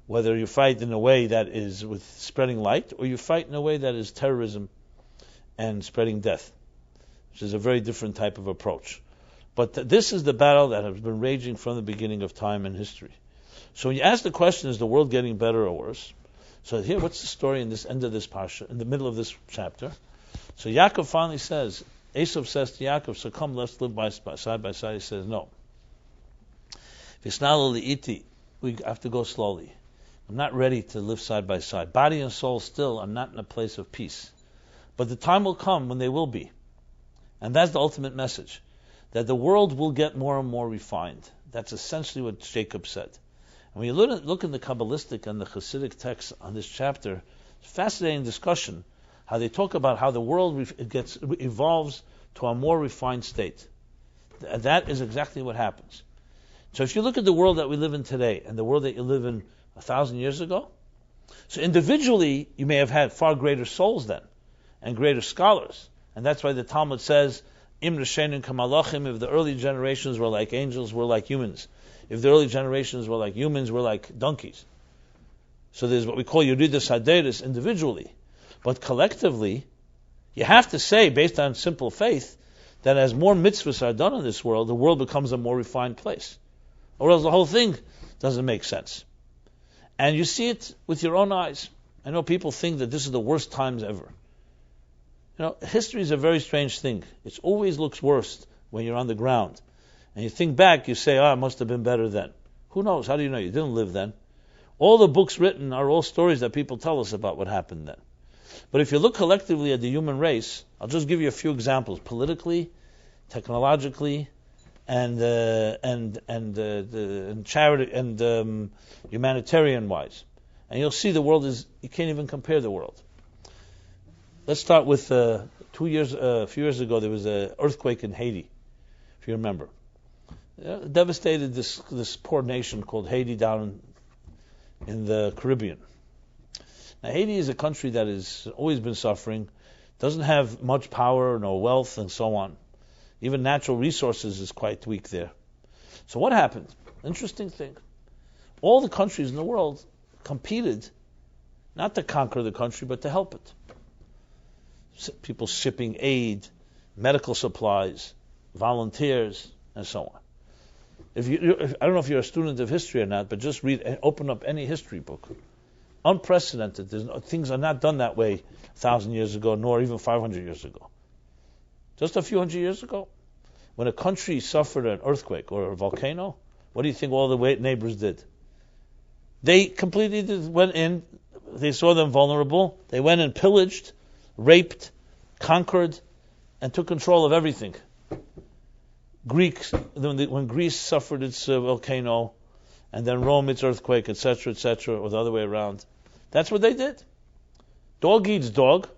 [SPEAKER 1] whether you fight in a way that is with spreading light or you fight in a way that is terrorism and spreading death, which is a very different type of approach. But this is the battle that has been raging from the beginning of time and history. So when you ask the question, is the world getting better or worse? So here, what's the story in this end of this parsha, in the middle of this chapter? So Yaakov finally says, Esau says to Yaakov, so come, let's live side by side. He says, no. We have to go slowly. I'm not ready to live side by side. Body and soul still, I'm not in a place of peace. But the time will come when they will be. And that's the ultimate message. That the world will get more and more refined. That's essentially what Jacob said. And When you look in the Kabbalistic and the Hasidic texts on this chapter, it's a fascinating discussion how they talk about how the world evolves to a more refined state. That is exactly what happens. So if you look at the world that we live in today and the world that you live in 1,000 years ago, so individually you may have had far greater souls then and greater scholars. And that's why the Talmud says, Im Rishenim Kamalachim, if the early generations were like angels, we're like humans. If the early generations were like humans, we're like donkeys. So there's what we call Yeridas Haderis individually. But collectively, you have to say, based on simple faith, that as more mitzvahs are done in this world, the world becomes a more refined place. Or else the whole thing doesn't make sense. And you see it with your own eyes. I know people think that this is the worst times ever. History is a very strange thing. It always looks worse when you're on the ground. And you think back, you say, it must have been better then. Who knows? How do you know? You didn't live then. All the books written are all stories that people tell us about what happened then. But if you look collectively at the human race, I'll just give you a few examples. Politically, technologically, and charity and humanitarian-wise. And you'll see the world you can't even compare the world. Let's start with a few years ago, there was an earthquake in Haiti, if you remember. It devastated this poor nation called Haiti down in the Caribbean. Now, Haiti is a country that has always been suffering, doesn't have much power, no wealth, and so on. Even natural resources is quite weak there. So what happened? Interesting thing. All the countries in the world competed not to conquer the country, but to help it. People shipping aid, medical supplies, volunteers, and so on. I don't know if you're a student of history or not, but just open up any history book. Unprecedented. Things are not done that way 1,000 years ago, nor even 500 years ago. Just a few hundred years ago, when a country suffered an earthquake or a volcano, what do you think all the neighbors did? They completely went in, they saw them vulnerable, they went and pillaged, raped, conquered, and took control of everything. When Greece suffered its volcano, and then Rome its earthquake, etc., or the other way around, that's what they did. Dog eats dog.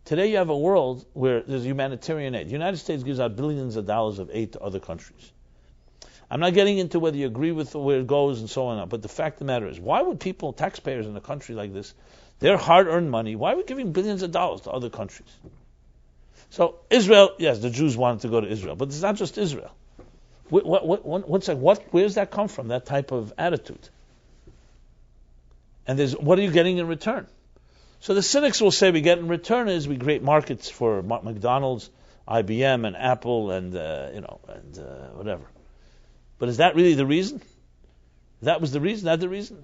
[SPEAKER 1] Today you have a world where there's humanitarian aid. The United States gives out billions of dollars of aid to other countries. I'm not getting into whether you agree with where it goes and so on, but the fact of the matter is, why would people, taxpayers in a country like this, their hard-earned money, why are we giving billions of dollars to other countries? So Israel, yes, the Jews wanted to go to Israel, but it's not just Israel. Where's that come from, that type of attitude? And what are you getting in return? So the cynics will say we get in return is we create markets for McDonald's, IBM, and Apple, and whatever. But is that really the reason? That was the reason? Not the reason?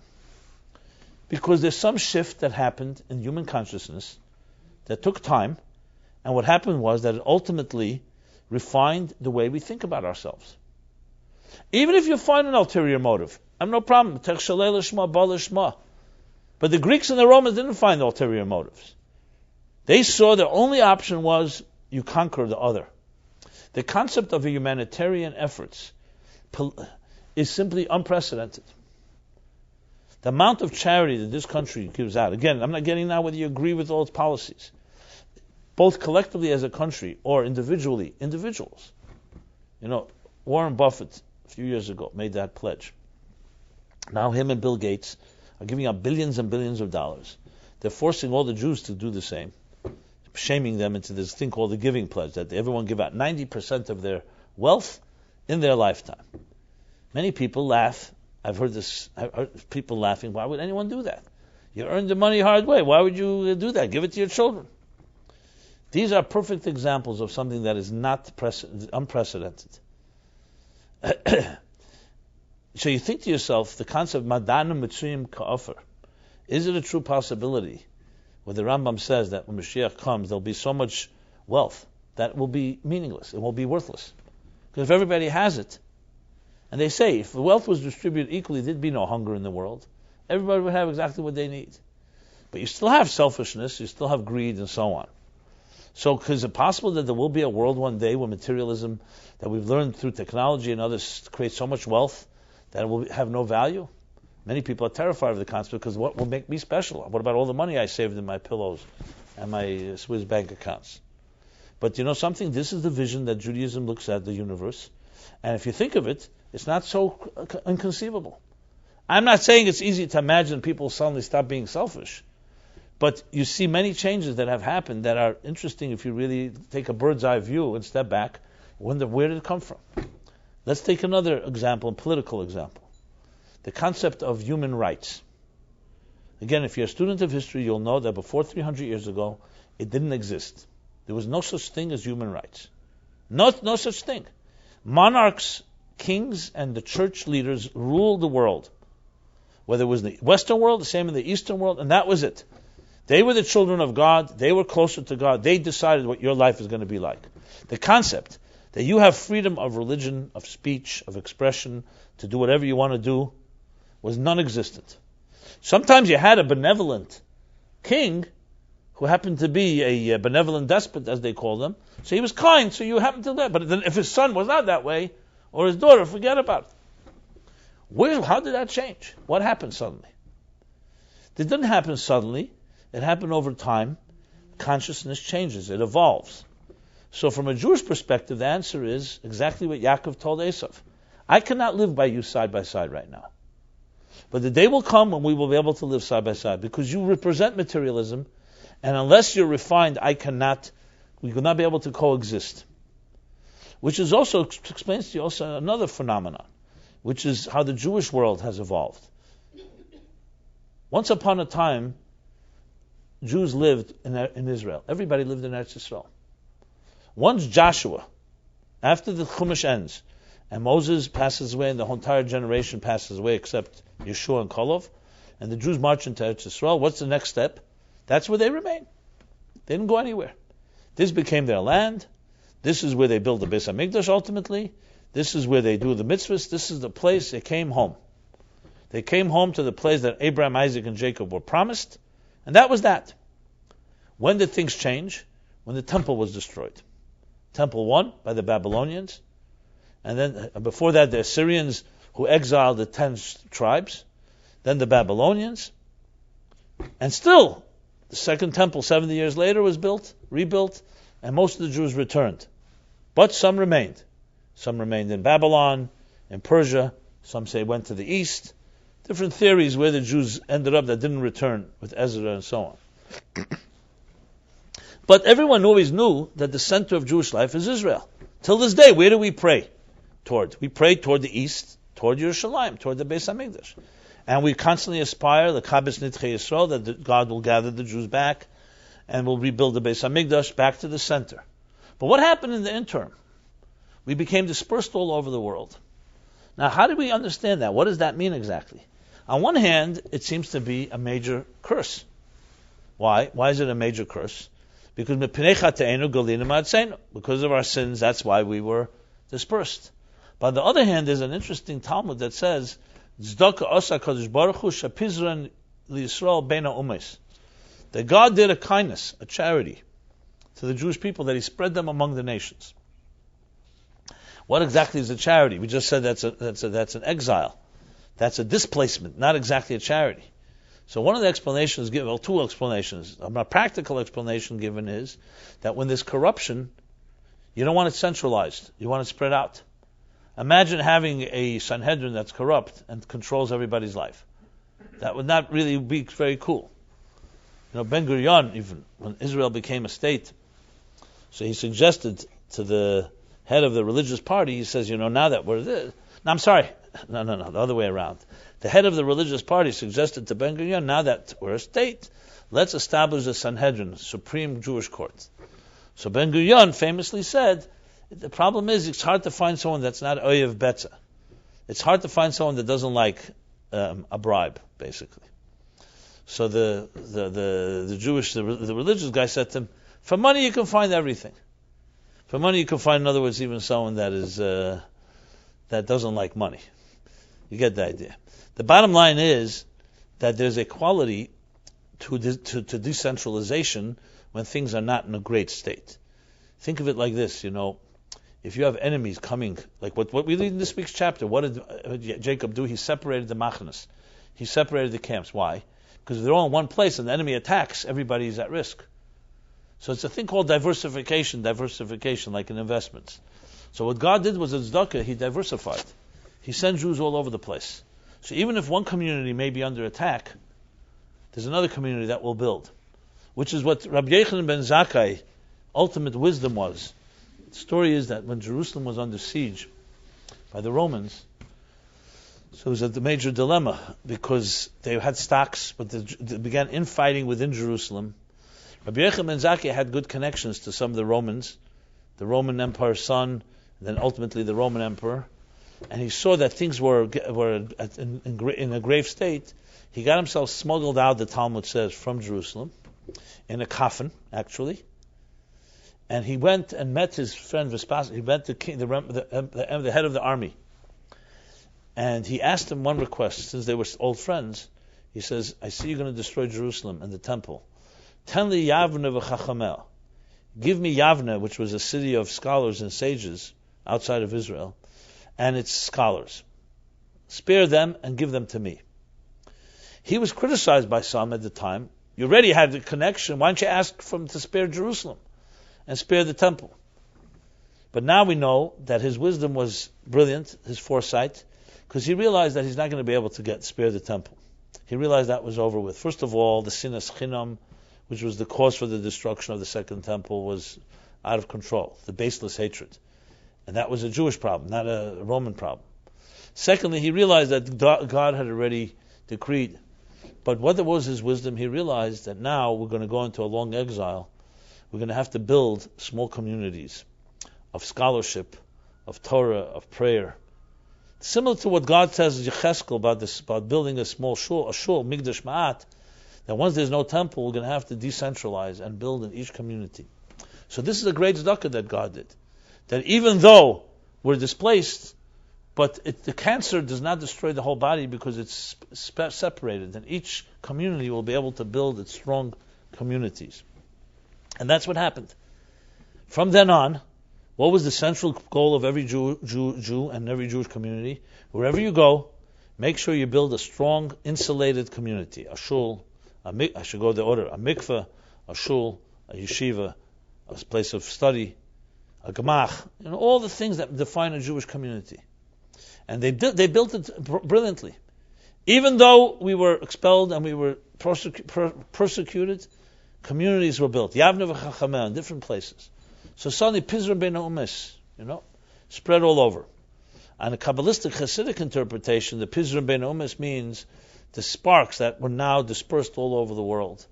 [SPEAKER 1] Because there's some shift that happened in human consciousness that took time, and what happened was that it ultimately refined the way we think about ourselves. Even if you find an ulterior motive, I have no problem. But the Greeks and the Romans didn't find ulterior motives. They saw the only option was you conquer the other. The concept of a humanitarian efforts is simply unprecedented. The amount of charity that this country gives out, again, I'm not getting now whether you agree with all its policies, both collectively as a country or individuals. Warren Buffett, a few years ago, made that pledge. Now him and Bill Gates are giving out billions and billions of dollars. They're forcing all the Jews to do the same, shaming them into this thing called the giving pledge, that everyone give out 90% of their wealth in their lifetime. Many people laugh. I've heard people laughing. Why would anyone do that? You earned the money hard way. Why would you do that? Give it to your children. These are perfect examples of something that is not unprecedented. So you think to yourself, the concept Madanu Mitzrayim Ka'afar, is it a true possibility where the Rambam says that when Mashiach comes, there'll be so much wealth that will be meaningless, it will be worthless. Because if everybody has it, and they say if the wealth was distributed equally, there'd be no hunger in the world. Everybody would have exactly what they need. But you still have selfishness, you still have greed, and so on. So is it possible that there will be a world one day where materialism that we've learned through technology and others creates so much wealth that it will have no value? Many people are terrified of the concept because what will make me special? What about all the money I saved in my pillows and my Swiss bank accounts? But you know something? This is the vision that Judaism looks at the universe. And if you think of it, it's not so inconceivable. I'm not saying it's easy to imagine people suddenly stop being selfish. But you see many changes that have happened that are interesting if you really take a bird's eye view and step back. Wonder where did it come from? Let's take another example, a political example. The concept of human rights. Again, if you're a student of history, you'll know that before 300 years ago, it didn't exist. There was no such thing as human rights. No such thing. Monarchs, kings, and the church leaders ruled the world. Whether it was the Western world, the same in the Eastern world, and that was it. They were the children of God. They were closer to God. They decided what your life is going to be like. The concept that you have freedom of religion, of speech, of expression, to do whatever you want to do, was non-existent. Sometimes you had a benevolent king who happened to be a benevolent despot, as they call them. So he was kind, so you happened to live. But then if his son was not that way, or his daughter, forget about it. How did that change? What happened suddenly? It didn't happen suddenly. It happened over time. Consciousness changes. It evolves. So from a Jewish perspective, the answer is exactly what Yaakov told Esau. I cannot live by you side by side right now. But the day will come when we will be able to live side by side, because you represent materialism, and unless you're refined, we will not be able to coexist. Which is also explains to you also another phenomenon, which is how the Jewish world has evolved. Once upon a time, Jews lived in Israel. Everybody lived in Eretz Yisrael. Once Joshua, after the Chumash ends, and Moses passes away, and the whole entire generation passes away except Yeshua and Kolov, and the Jews march into Eretz Yisrael, what's the next step? That's where they remain. They didn't go anywhere. This became their land. This is where they build the Beis HaMikdash ultimately. This is where they do the mitzvahs. This is the place they came home. They came home to the place that Abraham, Isaac, and Jacob were promised, and that was that. When did things change? When the temple was destroyed. Temple 1 by the Babylonians, and then before that the Assyrians who exiled the 10 tribes, then the Babylonians, and still the second temple 70 years later was rebuilt, and most of the Jews returned. But some remained. Some remained in Babylon, in Persia, some say went to the east. Different theories where the Jews ended up that didn't return with Ezra and so on. But everyone always knew that the center of Jewish life is Israel. Till this day, where do we pray toward? We pray toward the east, toward Yerushalayim, toward the Beis HaMikdash. And we constantly aspire, the Kabbalas Nidchei Yisrael, that God will gather the Jews back and will rebuild the Beis HaMikdash back to the center. But what happened in the interim? We became dispersed all over the world. Now, how do we understand that? What does that mean exactly? On one hand, it seems to be a major curse. Why? Why is it a major curse? Because of our sins, that's why we were dispersed. But on the other hand, there's an interesting Talmud that says, that God did a kindness, a charity, to the Jewish people, that He spread them among the nations. What exactly is a charity? We just said that's an exile. That's a displacement, not exactly a charity. So one of the explanations given, well, two explanations. A practical explanation given is that when there's corruption, you don't want it centralized. You want it spread out. Imagine having a Sanhedrin that's corrupt and controls everybody's life. That would not really be very cool. You know, Ben Gurion, even when Israel became a state, so he suggested to the head of the religious party, he says, now that we're this. No, I'm sorry. No, the other way around. The head of the religious party suggested to Ben Gurion, now that we're a state, let's establish a Sanhedrin, Supreme Jewish Court. So Ben Gurion famously said, the problem is it's hard to find someone that's not Oyev Betza. It's hard to find someone that doesn't like a bribe, basically. So the religious guy said to him, for money you can find everything. For money you can find, in other words, even someone that is that doesn't like money. You get the idea. The bottom line is that there's a quality to decentralization when things are not in a great state. Think of it like this, if you have enemies coming, like what we read in this week's chapter, what did Jacob do? He separated the machnas. He separated the camps. Why? Because if they're all in one place and the enemy attacks, everybody's at risk. So it's a thing called diversification, like in investments. So what God did was a tzedakah, He diversified. He sent Jews all over the place. So even if one community may be under attack, there's another community that will build. Which is what Rabbi Jacobson ben Zakkai ultimate wisdom was. The story is that when Jerusalem was under siege by the Romans, so it was a major dilemma because they had stocks, but they began infighting within Jerusalem. Rabbi Jacobson ben Zakkai had good connections to some of the Romans, the Roman Empire's son, and then ultimately the Roman Emperor. And he saw that things were in a grave state. He got himself smuggled out, the Talmud says, from Jerusalem, in a coffin, actually. And he went and met his friend Vespasian. He met the head of the army. And he asked him one request, since they were old friends. He says, I see you're going to destroy Jerusalem and the temple. Tell me Yavne v'chachamel. Give me Yavne, which was a city of scholars and sages outside of Israel, and its scholars. Spare them and give them to me. He was criticized by some at the time. You already had the connection. Why don't you ask him to spare Jerusalem and spare the temple? But now we know that his wisdom was brilliant, his foresight, because he realized that he's not going to be able to spare the temple. He realized that was over with. First of all, the sinas chinam, which was the cause for the destruction of the second temple, was out of control, the baseless hatred. And that was a Jewish problem, not a Roman problem. Secondly, he realized that God had already decreed. But what was his wisdom? He realized that now we're going to go into a long exile. We're going to have to build small communities of scholarship, of Torah, of prayer. Similar to what God says in Yecheskel about building a small shul, Migdash Ma'at, that once there's no temple, we're going to have to decentralize and build in each community. So this is a great tzedakah that God did. That even though we're displaced, but the cancer does not destroy the whole body because it's separated, and each community will be able to build its strong communities. And that's what happened. From then on, what was the central goal of every Jew and every Jewish community? Wherever you go, make sure you build a strong, insulated community. A shul, I should go the order, a mikveh, a shul, a yeshiva, a place of study, a gemach, all the things that define a Jewish community. And they built it brilliantly. Even though we were expelled and we were persecuted, communities were built. Yavne v'chachamel in different places. So suddenly Pizra ben Umis, spread all over. And a Kabbalistic Hasidic interpretation, the Pizra ben Umis means the sparks that were now dispersed all over the world.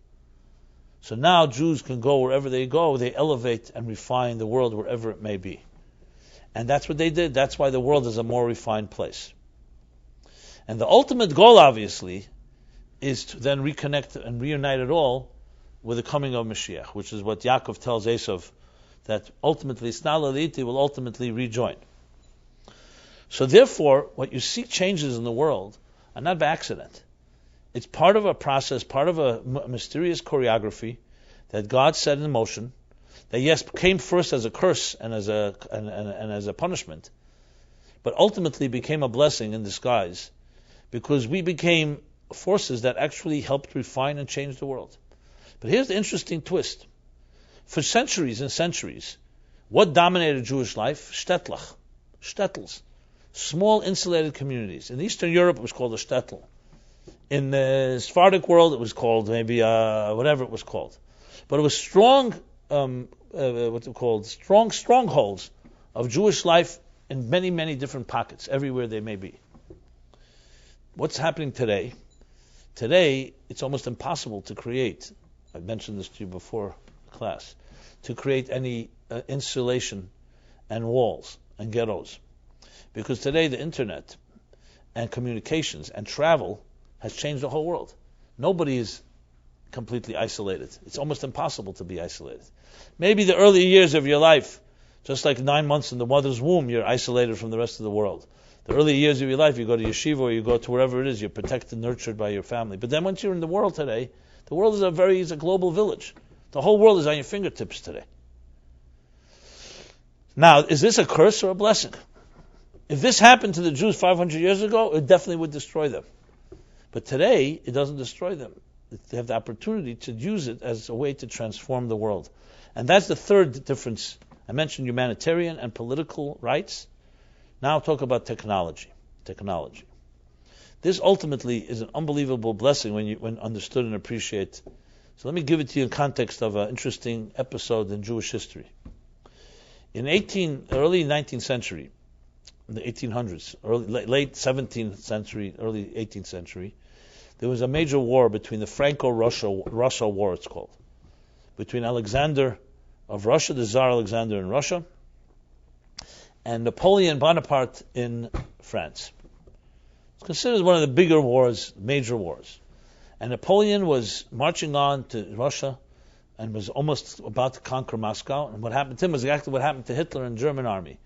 [SPEAKER 1] So now Jews can go wherever they go, they elevate and refine the world wherever it may be. And that's what they did. That's why the world is a more refined place. And the ultimate goal, obviously, is to then reconnect and reunite it all with the coming of Mashiach, which is what Yaakov tells Esau, that ultimately Snalaliti will ultimately rejoin. So therefore, what you see changes in the world are not by accident. It's part of a process, part of a mysterious choreography that God set in motion, that yes, came first as a curse and as a punishment, but ultimately became a blessing in disguise, because we became forces that actually helped refine and change the world. But here's the interesting twist. For centuries and centuries, what dominated Jewish life? Shtetls. Small insulated communities. In Eastern Europe, it was called a shtetl. In the Sephardic world, it was called maybe whatever it was called. But it was strong, strongholds of Jewish life in many, many different pockets, everywhere they may be. What's happening today? Today, it's almost impossible to create, I mentioned this to you before class, to create any insulation and walls and ghettos. Because today the internet and communications and travel has changed the whole world. Nobody is completely isolated. It's almost impossible to be isolated. Maybe the early years of your life, just like 9 months in the mother's womb, you're isolated from the rest of the world. The early years of your life, you go to yeshiva or you go to wherever it is, you're protected, nurtured by your family. But then once you're in the world today, the world is a global village. The whole world is on your fingertips today. Now, is this a curse or a blessing? If this happened to the Jews 500 years ago, it definitely would destroy them. But today, it doesn't destroy them. They have the opportunity to use it as a way to transform the world. And that's the third difference. I mentioned humanitarian and political rights. Now I'll talk about technology. This ultimately is an unbelievable blessing when understood and appreciated. So let me give it to you in context of an interesting episode in Jewish history. In early 19th century, in the 1800s, late 17th century, early 18th century, there was a major war between the Franco-Russia War, it's called, between Alexander of Russia, the Tsar Alexander in Russia, and Napoleon Bonaparte in France. It's considered one of the bigger wars, major wars. And Napoleon was marching on to Russia and was almost about to conquer Moscow. And what happened to him was exactly what happened to Hitler and German army.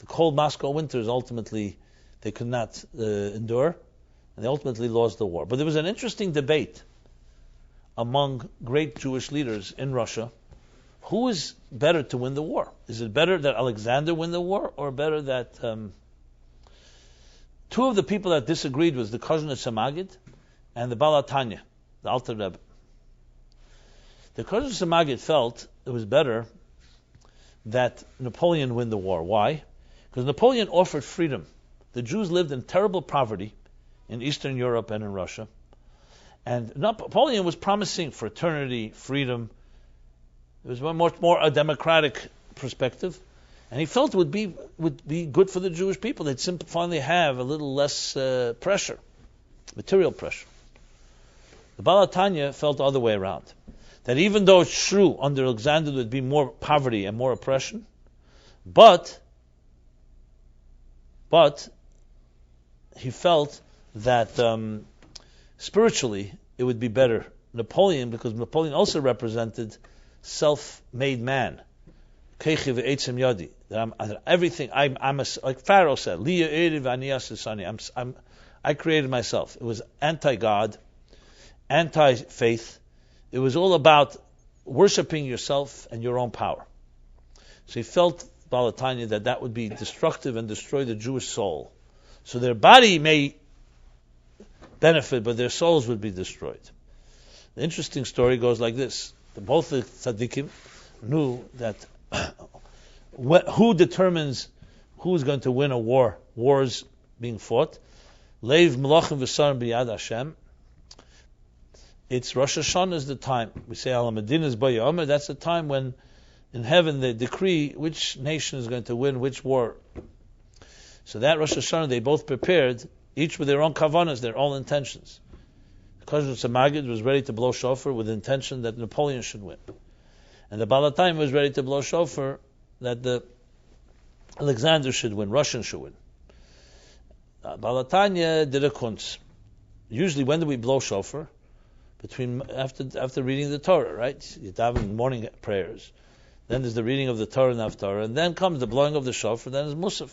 [SPEAKER 1] The cold Moscow winters, ultimately, they could not endure, and they ultimately lost the war. But there was an interesting debate among great Jewish leaders in Russia. Who is better to win the war? Is it better that Alexander win the war, or better that... Two of the people that disagreed was the Kozhnitzer Maggid and the Baal HaTanya, the Alter Rebbe. The Kozhnitzer Maggid felt it was better that Napoleon win the war. Why? Because Napoleon offered freedom. The Jews lived in terrible poverty in Eastern Europe and in Russia. And Napoleon was promising fraternity, freedom. It was much more a democratic perspective. And he felt it would be good for the Jewish people. They'd finally have a little less pressure, material pressure. The Baal HaTanya felt the other way around. That even though it's true, under Alexander there would be more poverty and more oppression, but he felt that spiritually it would be better. Because Napoleon also represented self-made man. Everything, like Pharaoh said, I created myself. It was anti-God, anti-faith. It was all about worshipping yourself and your own power. So he felt, Baal HaTanya, that would be destructive and destroy the Jewish soul. So their body may benefit, but their souls would be destroyed. The interesting story goes like this. Both the tzaddikim knew that who determines who's going to win a war? Wars being fought. Leiv Melachim V'Sarim B'Yad Hashem. It's Rosh Hashanah is the time. We say Al Medina's B'Yomer. That's the time when in heaven they decree which nation is going to win which war. So that Rosh Hashanah they both prepared, each with their own kavanas, their own intentions. The Kozhnitzer Maggid was ready to blow shofar with the intention that Napoleon should win. And the Baal HaTanya was ready to blow shofar that the Alexander should win, Russian should win. Baal HaTanya did a kunz. Usually, when do we blow shofar? After reading the Torah, right? You daven morning prayers. Then there's the reading of the Torah and Haftarah, and then comes the blowing of the shofar. Then is Musaf.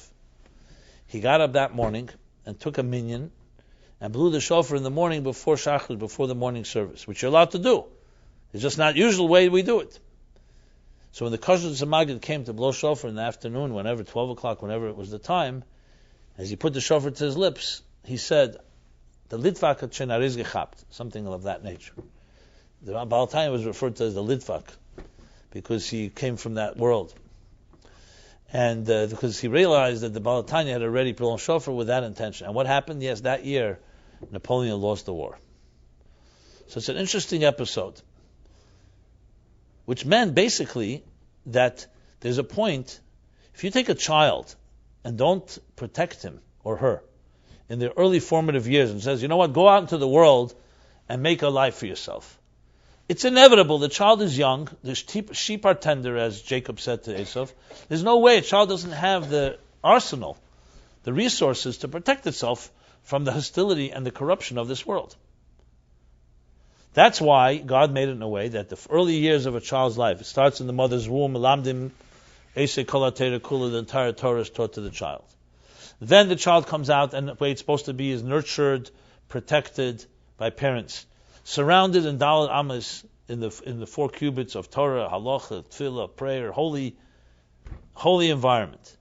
[SPEAKER 1] He got up that morning and took a minyan and blew the shofar in the morning before Shachar, before the morning service, which you're allowed to do. It's just not usual way we do it. So when the Kozhnitzer Maggid came to blow shofar in the afternoon, 12 o'clock, whenever it was the time, as he put the shofar to his lips, he said, the Litvak Chenariz Gechapt, something of that nature. The Baal HaTanya was referred to as the Litvak, because he came from that world. And because he realized that the Baal HaTanya had already blown shofar with that intention. And what happened? Yes, that year, Napoleon lost the war. So it's an interesting episode, which meant basically that there's a point, if you take a child and don't protect him or her in their early formative years and says, you know what, go out into the world and make a life for yourself. It's inevitable. The child is young. The sheep are tender, as Jacob said to Esau. There's no way a child doesn't have the arsenal, the resources to protect itself from the hostility and the corruption of this world. That's why God made it in a way that the early years of a child's life, it starts in the mother's womb, Lamdim, Esei Kolatera Kula, the entire Torah is taught to the child. Then the child comes out, and the way it's supposed to be is nurtured, protected by parents, surrounded in Daled Amas, in the 4 cubits of Torah, Halacha, Tefillah, prayer, holy environment.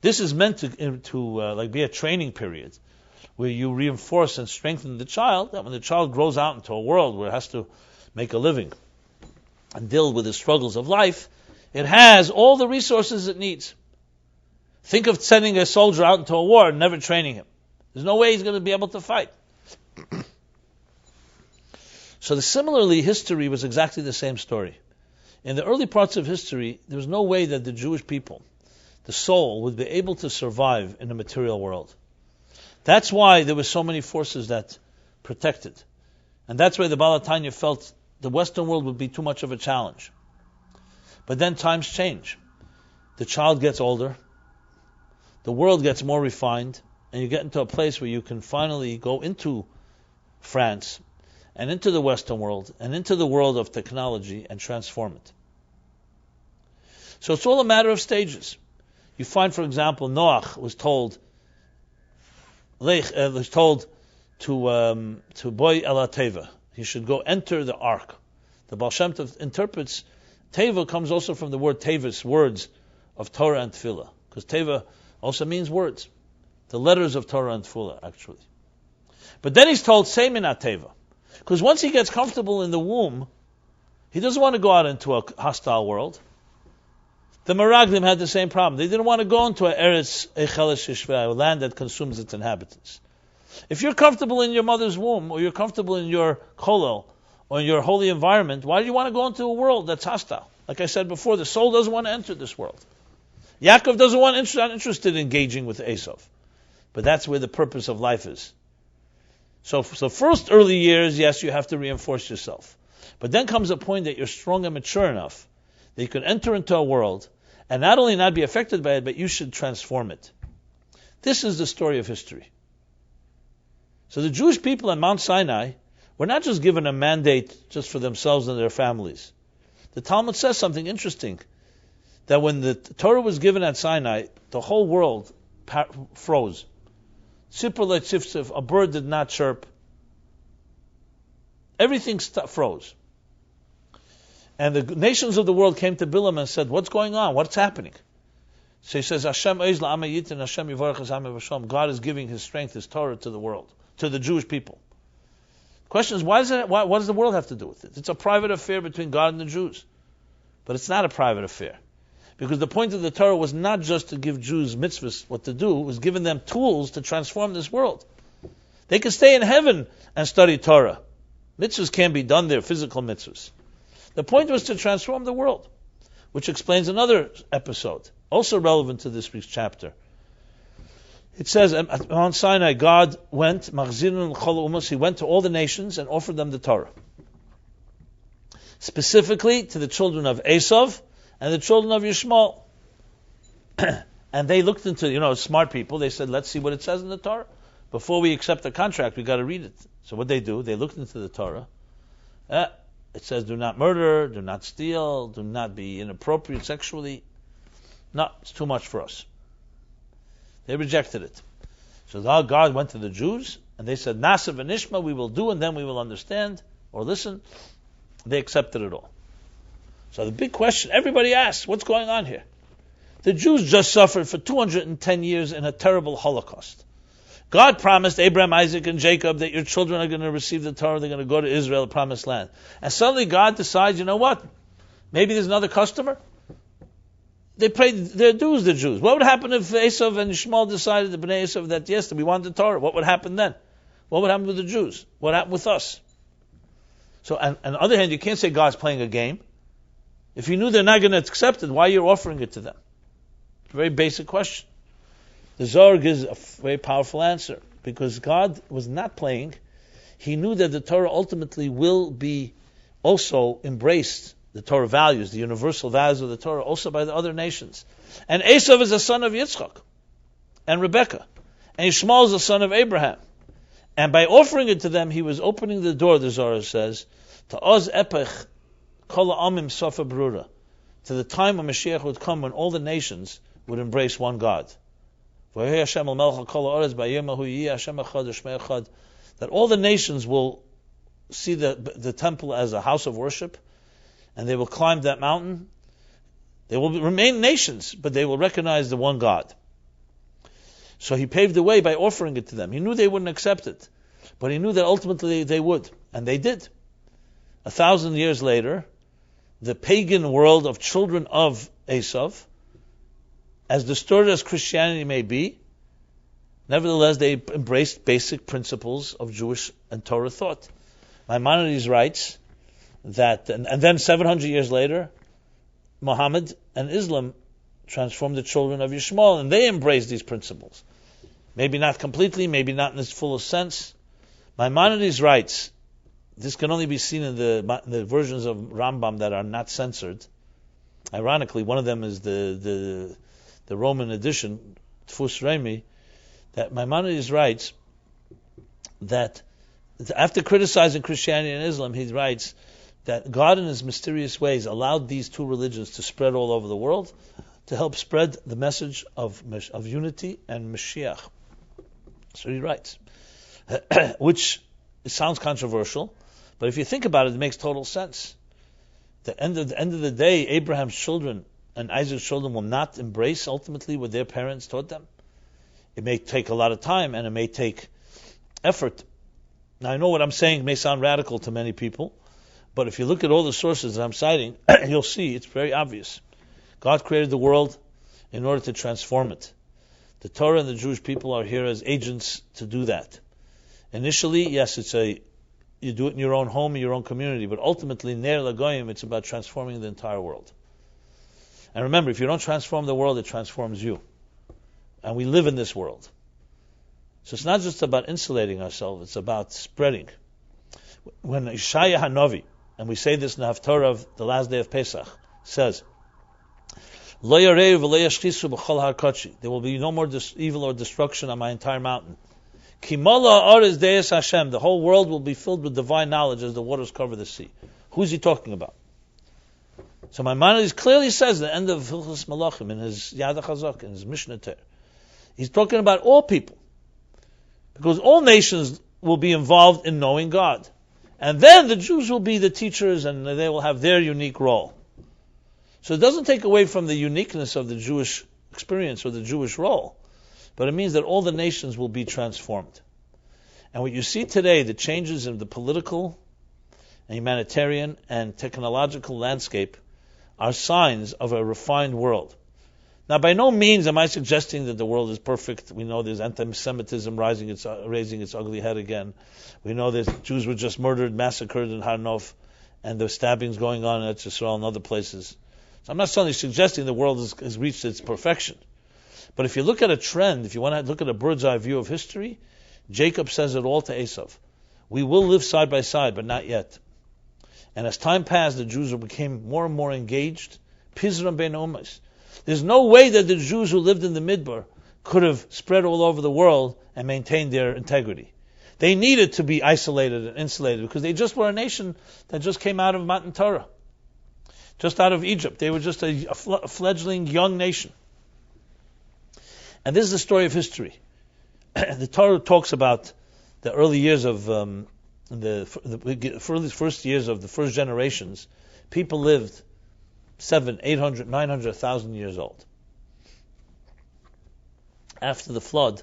[SPEAKER 1] This is meant to be a training period where you reinforce and strengthen the child, that when the child grows out into a world where it has to make a living and deal with the struggles of life, it has all the resources it needs. Think of sending a soldier out into a war and never training him. There's no way he's going to be able to fight. So similarly, history was exactly the same story. In the early parts of history, there was no way that the Jewish people, the soul, would be able to survive in a material world. That's why there were so many forces that protected. And that's why the Baal HaTanya felt the Western world would be too much of a challenge. But then times change. The child gets older, the world gets more refined, and you get into a place where you can finally go into France and into the Western world and into the world of technology and transform it. So it's all a matter of stages. You find, for example, Noach was told to boy el teva. He should go enter the ark. The Baal Shem Tov interprets teva comes also from the word tevis, words of Torah and Tefillah, because teva also means words, the letters of Torah and Tefillah, actually. But then he's told say minat teva, because once he gets comfortable in the womb, he doesn't want to go out into a hostile world. The Meraglim had the same problem. They didn't want to go into a Eretz Eicheles Shishvei, a land that consumes its inhabitants. If you're comfortable in your mother's womb, or you're comfortable in your kollel, or in your holy environment, why do you want to go into a world that's hostile? Like I said before, the soul doesn't want to enter this world. Yaakov doesn't want not interested in engaging with Esau. But that's where the purpose of life is. So first early years, yes, you have to reinforce yourself. But then comes a point that you're strong and mature enough that you can enter into a world and not only not be affected by it, but you should transform it. This is the story of history. So the Jewish people at Mount Sinai were not just given a mandate just for themselves and their families. The Talmud says something interesting, that when the Torah was given at Sinai, the whole world froze. Sipur le'tziftzif, a bird did not chirp. Everything froze. And the nations of the world came to Bilam and said, what's going on? What's happening? So he says, Hashem eiz la'am yitin, Hashem yivarech es ha'am v'shom. God is giving His strength, His Torah to the world, to the Jewish people. The question is, what does the world have to do with it? It's a private affair between God and the Jews. But it's not a private affair. Because the point of the Torah was not just to give Jews mitzvahs what to do, it was giving them tools to transform this world. They can stay in heaven and study Torah. Mitzvahs can't be done there, physical mitzvahs. The point was to transform the world, which explains another episode, also relevant to this week's chapter. It says, at Mount Sinai, God went, He went to all the nations and offered them the Torah. Specifically to the children of Esau and the children of Yishmael. And they looked into, smart people, they said, let's see what it says in the Torah. Before we accept the contract, we got to read it. So what they do, they looked into the Torah. It says, do not murder, do not steal, do not be inappropriate sexually. No, it's too much for us. They rejected it. So God went to the Jews, and they said, Nasa v'nishma, we will do, and then we will understand, or listen. They accepted it all. So the big question, everybody asks, what's going on here? The Jews just suffered for 210 years in a terrible Holocaust. God promised Abraham, Isaac, and Jacob that your children are going to receive the Torah, they're going to go to Israel, the promised land. And suddenly God decides, you know what? Maybe there's another customer. They paid their dues, the Jews. What would happen if Esau and Ishmael decided, the Bnei Esau, that yes, we want the Torah? What would happen then? What would happen with the Jews? What happened with us? So, on the other hand, you can't say God's playing a game. If you knew they're not going to accept it, why are you offering it to them? It's a very basic question. The Zohar gives a very powerful answer. Because God was not playing. He knew that the Torah ultimately will be also embraced, the Torah values, the universal values of the Torah, also by the other nations. And Esau is a son of Yitzchak and Rebekah. And Ishmael is a son of Abraham. And by offering it to them, he was opening the door, the Zohar says, to Oz Epech Kol Amim Sofa Brura, to the time when Mashiach would come, when all the nations would embrace one God. That all the nations will see the temple as a house of worship, and they will climb that mountain. They will remain nations, but they will recognize the one God. So he paved the way by offering it to them. He knew they wouldn't accept it, but he knew that ultimately they would, and they did. 1,000 years later, the pagan world of children of Esau, as distorted as Christianity may be, nevertheless they embraced basic principles of Jewish and Torah thought. Maimonides writes that, and then 700 years later, Muhammad and Islam transformed the children of Yishmael, and they embraced these principles. Maybe not completely, maybe not in its fullest sense. Maimonides writes, this can only be seen in the versions of Rambam that are not censored. Ironically, one of them is the Roman edition, Tfus Remi, that Maimonides writes that after criticizing Christianity and Islam, he writes that God in his mysterious ways allowed these two religions to spread all over the world to help spread the message of unity and Mashiach. So he writes, which sounds controversial, but if you think about it, it makes total sense. The end of the day, Abraham's children and Isaac's children will not embrace ultimately what their parents taught them. It may take a lot of time and it may take effort. Now I know what I'm saying may sound radical to many people, but if you look at all the sources that I'm citing, you'll see it's very obvious. God created the world in order to transform it. The Torah and the Jewish people are here as agents to do that. Initially, yes, you do it in your own home, in your own community, but ultimately, Ner Lagoyim, it's about transforming the entire world. And remember, if you don't transform the world, it transforms you. And we live in this world. So it's not just about insulating ourselves, it's about spreading. When Ishaya Hanavi, and we say this in the Haftarah of the last day of Pesach, says, Lo yareu v'lo yashchisu b'chol har kodesh. There will be no more evil or destruction on my entire mountain. Ki mala ha'aretz deis Hashem. The whole world will be filled with divine knowledge as the waters cover the sea. Who's he talking about? So Maimonides clearly says at the end of Hilchos Malachim in his Yad HaChazak, in his Mishnah Torah, he's talking about all people, because all nations will be involved in knowing God, and then the Jews will be the teachers, and they will have their unique role. So it doesn't take away from the uniqueness of the Jewish experience or the Jewish role, but it means that all the nations will be transformed. And what you see today, the changes in the political and humanitarian and technological landscape, are signs of a refined world. Now, by no means am I suggesting that the world is perfect. We know there's anti-Semitism raising its ugly head again. We know that Jews were just murdered, massacred in Har Nof, and there's stabbings going on in Eretz Yisrael and other places. So I'm not suddenly suggesting the world has reached its perfection. But if you look at a trend, if you want to look at a bird's eye view of history, Jacob says it all to Esau. We will live side by side, but not yet. And as time passed, the Jews became more and more engaged. Pizram ben Umas. There's no way that the Jews who lived in the Midbar could have spread all over the world and maintained their integrity. They needed to be isolated and insulated because they just were a nation that just came out of Matan Torah. Just out of Egypt. They were just a fledgling young nation. And this is the story of history. The Torah talks about the early years of the first years of the first generations. People lived 700, 800, 900, 1,000 years old. After the flood,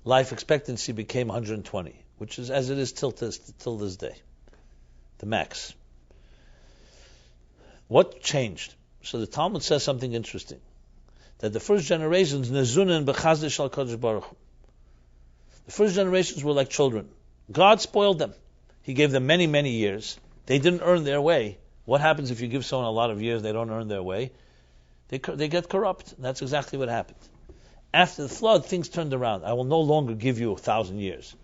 [SPEAKER 1] life expectancy became 120, which is as it is till this day, the max. What changed? So the Talmud says something interesting, that the first generations, nezunin b'chazdish al Kadosh Baruch Hu. The first generations were like children. God spoiled them. He gave them many, many years. They didn't earn their way. What happens if you give someone a lot of years, they don't earn their way? They get corrupt. That's exactly what happened. After the flood, things turned around. I will no longer give you 1,000 years.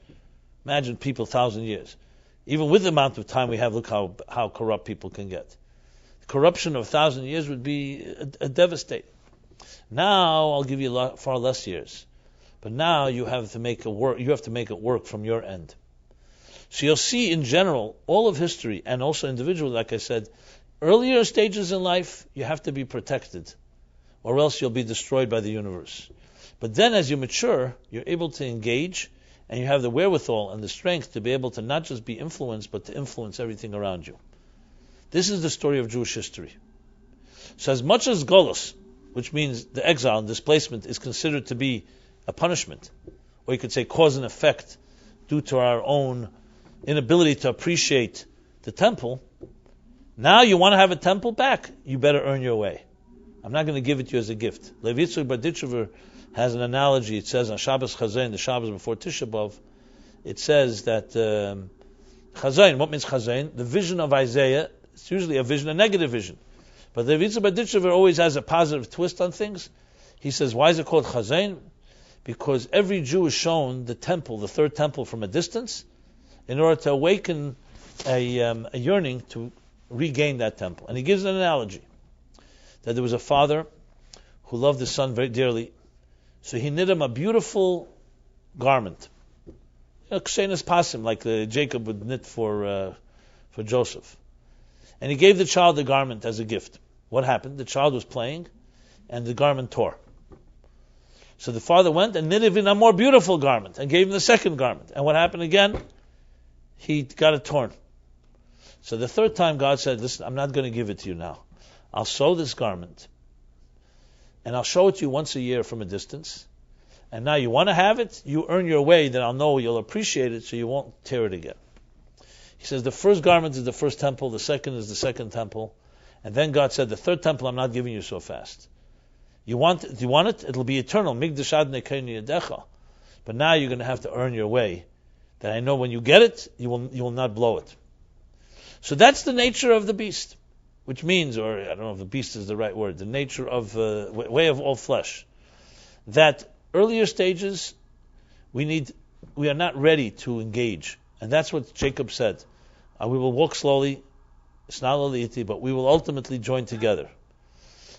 [SPEAKER 1] Imagine people 1,000 years. Even with the amount of time we have, look how corrupt people can get. The corruption of 1,000 years would be a devastating. Now I'll give you far less years. But now you have to make it work from your end. So you'll see in general, all of history, and also individually, like I said, earlier stages in life, you have to be protected, or else you'll be destroyed by the universe. But then as you mature, you're able to engage, and you have the wherewithal and the strength to be able to not just be influenced, but to influence everything around you. This is the story of Jewish history. So as much as Golus, which means the exile and displacement, is considered to be a punishment. Or you could say cause and effect due to our own inability to appreciate the temple. Now you want to have a temple back, you better earn your way. I'm not going to give it to you as a gift. Vayishlach bar Ditchever has an analogy. It says on Shabbos Chazayin, the Shabbos before Tisha B'Av, it says that Chazayin, what means Chazayin? The vision of Isaiah, it's usually a vision, a negative vision. But the Vayishlach bar Ditchever always has a positive twist on things. He says, why is it called Chazayin? Because every Jew is shown the temple, the third temple, from a distance, in order to awaken a yearning to regain that temple. And he gives an analogy that there was a father who loved his son very dearly, so he knit him a beautiful garment, kshenas pasim, like Jacob would knit for Joseph. And he gave the child the garment as a gift. What happened? The child was playing, and the garment tore. So the father went and knit him a more beautiful garment and gave him the second garment. And what happened again? He got it torn. So the third time God said, listen, I'm not going to give it to you now. I'll sew this garment and I'll show it to you once a year from a distance. And now you want to have it, you earn your way, then I'll know you'll appreciate it so you won't tear it again. He says the first garment is the first temple, the second is the second temple. And then God said, the third temple I'm not giving you so fast. Do you want it? It'll be eternal. But now you're going to have to earn your way. That I know when you get it, you will not blow it. So that's the nature of the beast, which means, or I don't know if the beast is the right word, the nature of way of all flesh. That earlier stages, we are not ready to engage, and that's what Jacob said. We will walk slowly, but we will ultimately join together.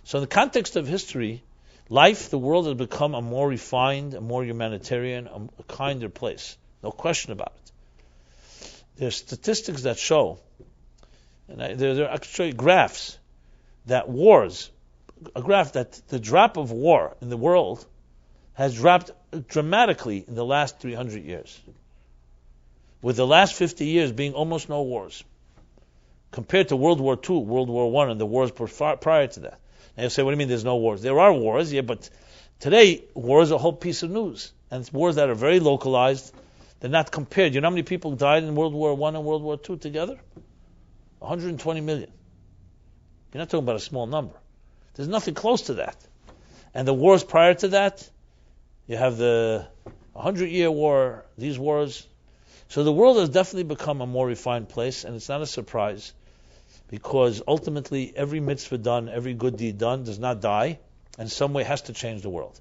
[SPEAKER 1] So in the context of history, life, the world has become a more refined, a more humanitarian, a kinder place. No question about it. There are statistics that show, and there are actually graphs, that a graph that the drop of war in the world has dropped dramatically in the last 300 years. With the last 50 years being almost no wars. Compared to World War II, World War I, and the wars prior to that. Now you say, what do you mean there's no wars? There are wars, yeah, but today, war is a whole piece of news. And it's wars that are very localized. They're not compared. You know how many people died in World War I and World War II together? 120 million. You're not talking about a small number. There's nothing close to that. And the wars prior to that, you have the 100-year war, these wars. So the world has definitely become a more refined place, and it's not a surprise, because ultimately every mitzvah done, every good deed done does not die, and in some way has to change the world.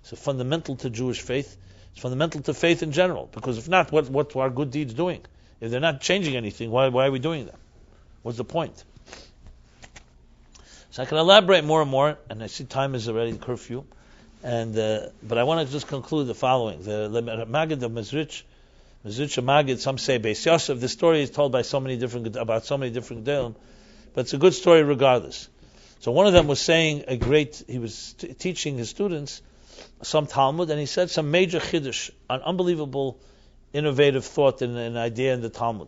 [SPEAKER 1] So fundamental to Jewish faith. It's fundamental to faith in general, because if not, what are good deeds doing? If they're not changing anything, why are we doing them? What's the point? So I can elaborate more and more, and I see time is already curfew, but I want to just conclude the following. The Magid of Mezrich Magid, some say Beis Yosef. The story is told about so many different Gedolim, but it's a good story regardless. So one of them was saying he was teaching his students some Talmud, and he said some major chiddush, an unbelievable, innovative thought and an idea in the Talmud.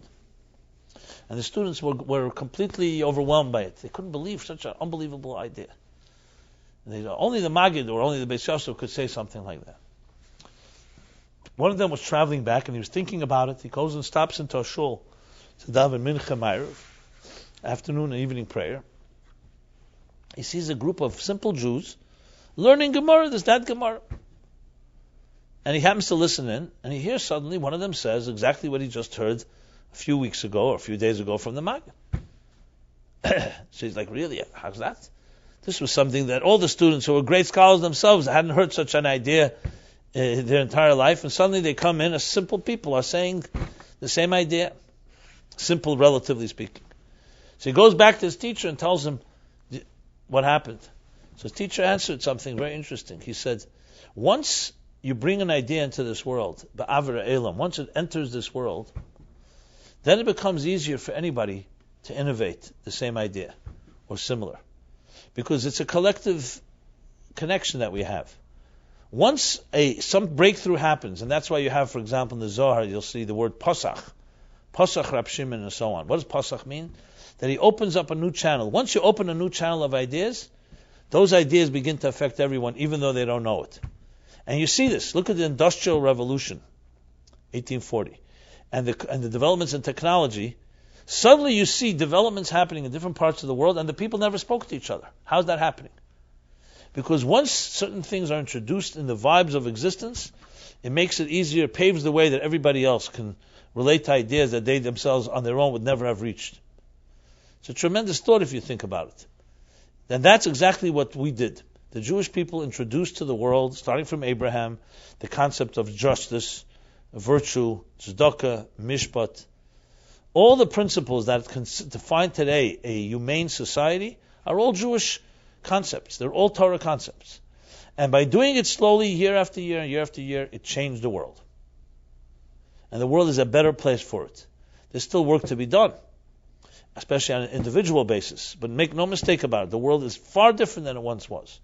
[SPEAKER 1] And the students were completely overwhelmed by it. They couldn't believe such an unbelievable idea. And only the Magid or only the Beis Yosef could say something like that. One of them was traveling back, and he was thinking about it. He goes and stops into a shul to daven mincha ma'ariv, afternoon and evening prayer. He sees a group of simple Jews learning Gemara, that Gemara. And he happens to listen in, and he hears suddenly one of them says exactly what he just heard a few weeks ago or a few days ago from the Maggid. So he's like, really? How's that? This was something that all the students who were great scholars themselves hadn't heard such an idea their entire life, and suddenly they come in as simple people are saying the same idea. Simple, relatively speaking. So he goes back to his teacher and tells him what happened. So his teacher answered something very interesting. He said, once you bring an idea into this world, ba'avra elam, once it enters this world, then it becomes easier for anybody to innovate the same idea or similar. Because it's a collective connection that we have. Once some breakthrough happens, and that's why you have, for example, in the Zohar, you'll see the word Pasach, Rab Shimon, and so on. What does Pasach mean? That he opens up a new channel. Once you open a new channel of ideas, those ideas begin to affect everyone, even though they don't know it. And you see this. Look at the Industrial Revolution, 1840, and the developments in technology. Suddenly you see developments happening in different parts of the world, and the people never spoke to each other. How's that happening? Because once certain things are introduced in the vibes of existence, it makes it easier, paves the way that everybody else can relate to ideas that they themselves on their own would never have reached. It's a tremendous thought if you think about it. And that's exactly what we did. The Jewish people introduced to the world, starting from Abraham, the concept of justice, virtue, tzedakah, mishpat. All the principles that define today a humane society are all Jewish concepts. They're all Torah concepts. And by doing it slowly, year after year, year after year, it changed the world. And the world is a better place for it. There's still work to be done, especially on an individual basis. But make no mistake about it, the world is far different than it once was.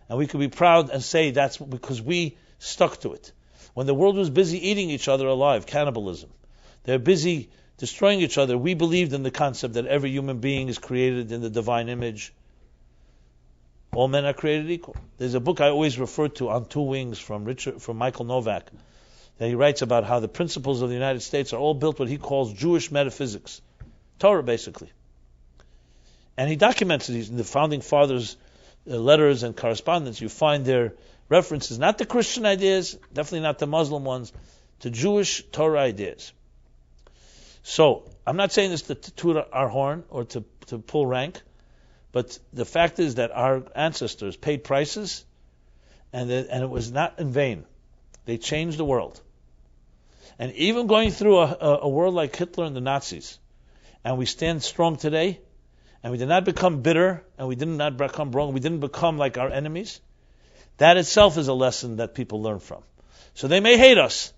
[SPEAKER 1] And we could be proud and say that's because we stuck to it. When the world was busy eating each other alive, cannibalism, they're busy destroying each other, we believed in the concept that every human being is created in the divine image. All men are created equal. There's a book I always refer to, On Two Wings, from Michael Novak, that he writes about how the principles of the United States are all built what he calls Jewish metaphysics. Torah, basically. And he documents these in the Founding Fathers' letters and correspondence. You find their references, not to Christian ideas, definitely not to Muslim ones, to Jewish Torah ideas. So, I'm not saying this to toot our horn or to pull rank, but the fact is that our ancestors paid prices, and it was not in vain. They changed the world. And even going through a world like Hitler and the Nazis, and we stand strong today, and we did not become bitter, and we did not become wrong, we didn't become like our enemies, that itself is a lesson that people learn from. So they may hate us,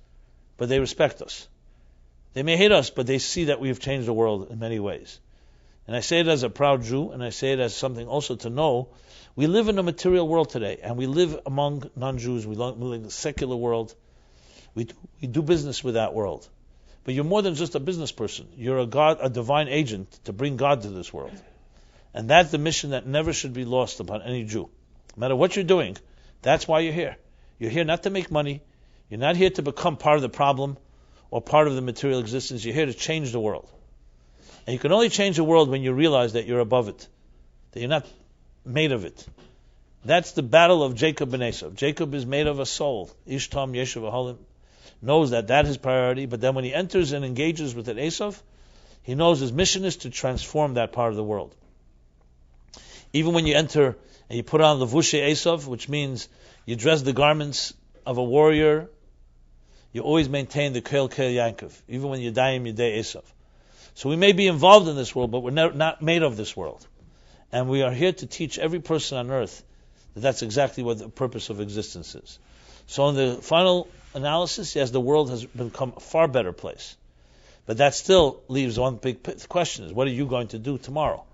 [SPEAKER 1] but they respect us. They may hate us, but they see that we have changed the world in many ways. And I say it as a proud Jew, and I say it as something also to know, we live in a material world today, and we live among non-Jews, we live in a secular world. We do business with that world. But you're more than just a business person. You're a divine agent to bring God to this world. And that's the mission that never should be lost upon any Jew. No matter what you're doing, that's why you're here. You're here not to make money. You're not here to become part of the problem or part of the material existence. You're here to change the world. And you can only change the world when you realize that you're above it, that you're not made of it. That's the battle of Jacob and Esau. Jacob is made of a soul. Ishtam Yeshuv Aholim knows that is priority, but then when he enters and engages with an Esau, he knows his mission is to transform that part of the world. Even when you enter and you put on Levushe Esau, which means you dress the garments of a warrior, you always maintain the Kel Kel Yankov, even when you die in Yidei Esau. So we may be involved in this world, but we're not made of this world. And we are here to teach every person on earth that that's exactly what the purpose of existence is. So in the final analysis, yes, the world has become a far better place. But that still leaves one big question, is what are you going to do tomorrow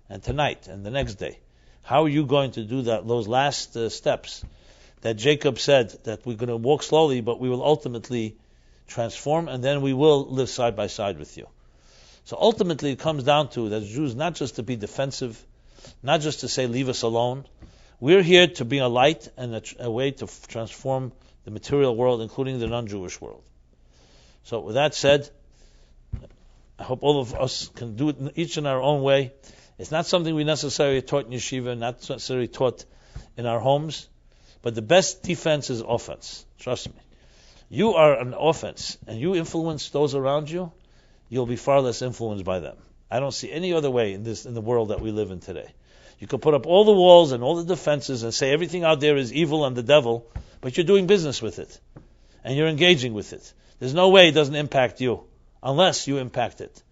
[SPEAKER 1] and tonight and the next day? How are you going to do those last steps that Jacob said that we're going to walk slowly, but we will ultimately transform, and then we will live side by side with you. So ultimately it comes down to that Jews not just to be defensive, not just to say leave us alone. We're here to bring a light and a way to transform the material world, including the non-Jewish world. So with that said, I hope all of us can do it each in our own way. It's not something we necessarily taught in yeshiva, not necessarily taught in our homes, but the best defense is offense. Trust me. You are an offense, and you influence those around you, you'll be far less influenced by them. I don't see any other way in the world that we live in today. You can put up all the walls and all the defenses and say everything out there is evil and the devil, but you're doing business with it, and you're engaging with it. There's no way it doesn't impact you, unless you impact it.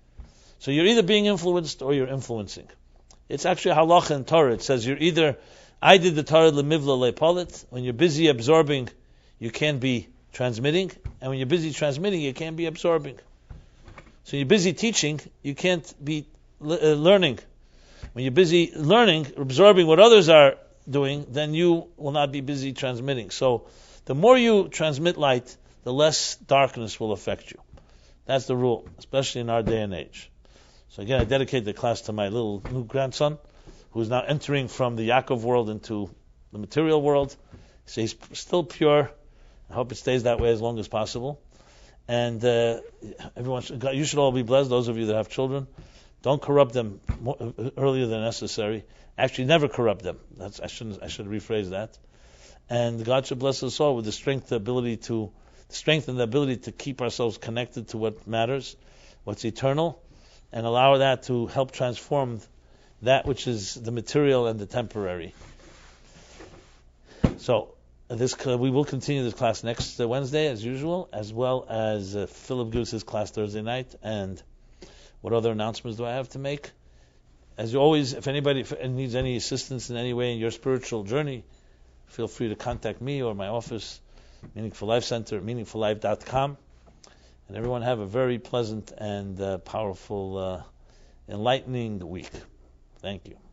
[SPEAKER 1] So you're either being influenced or you're influencing. It's actually a halacha in Torah. It says you're either, I did the Torah lemivla lepolit. When you're busy absorbing, you can't be transmitting, and when you're busy transmitting, you can't be absorbing. So you're busy teaching, you can't be learning. When you're busy learning, absorbing what others are doing, then you will not be busy transmitting. So the more you transmit light, the less darkness will affect you. That's the rule, especially in our day and age. So again, I dedicate the class to my little new grandson, who is now entering from the Yaakov world into the material world. So he's still pure. I hope it stays that way as long as possible. And you should all be blessed, those of you that have children. Don't corrupt them earlier than necessary. Actually, never corrupt them. I should rephrase that. And God should bless us all with the strength and the ability to keep ourselves connected to what matters, what's eternal, and allow that to help transform that which is the material and the temporary. So, we will continue this class next Wednesday, as usual, as well as Philip gives his class Thursday night. And what other announcements do I have to make? As always, if anybody needs any assistance in any way in your spiritual journey, feel free to contact me or my office, Meaningful Life Center, meaningfullife.com. And everyone have a very pleasant and powerful, enlightening week. Thank you.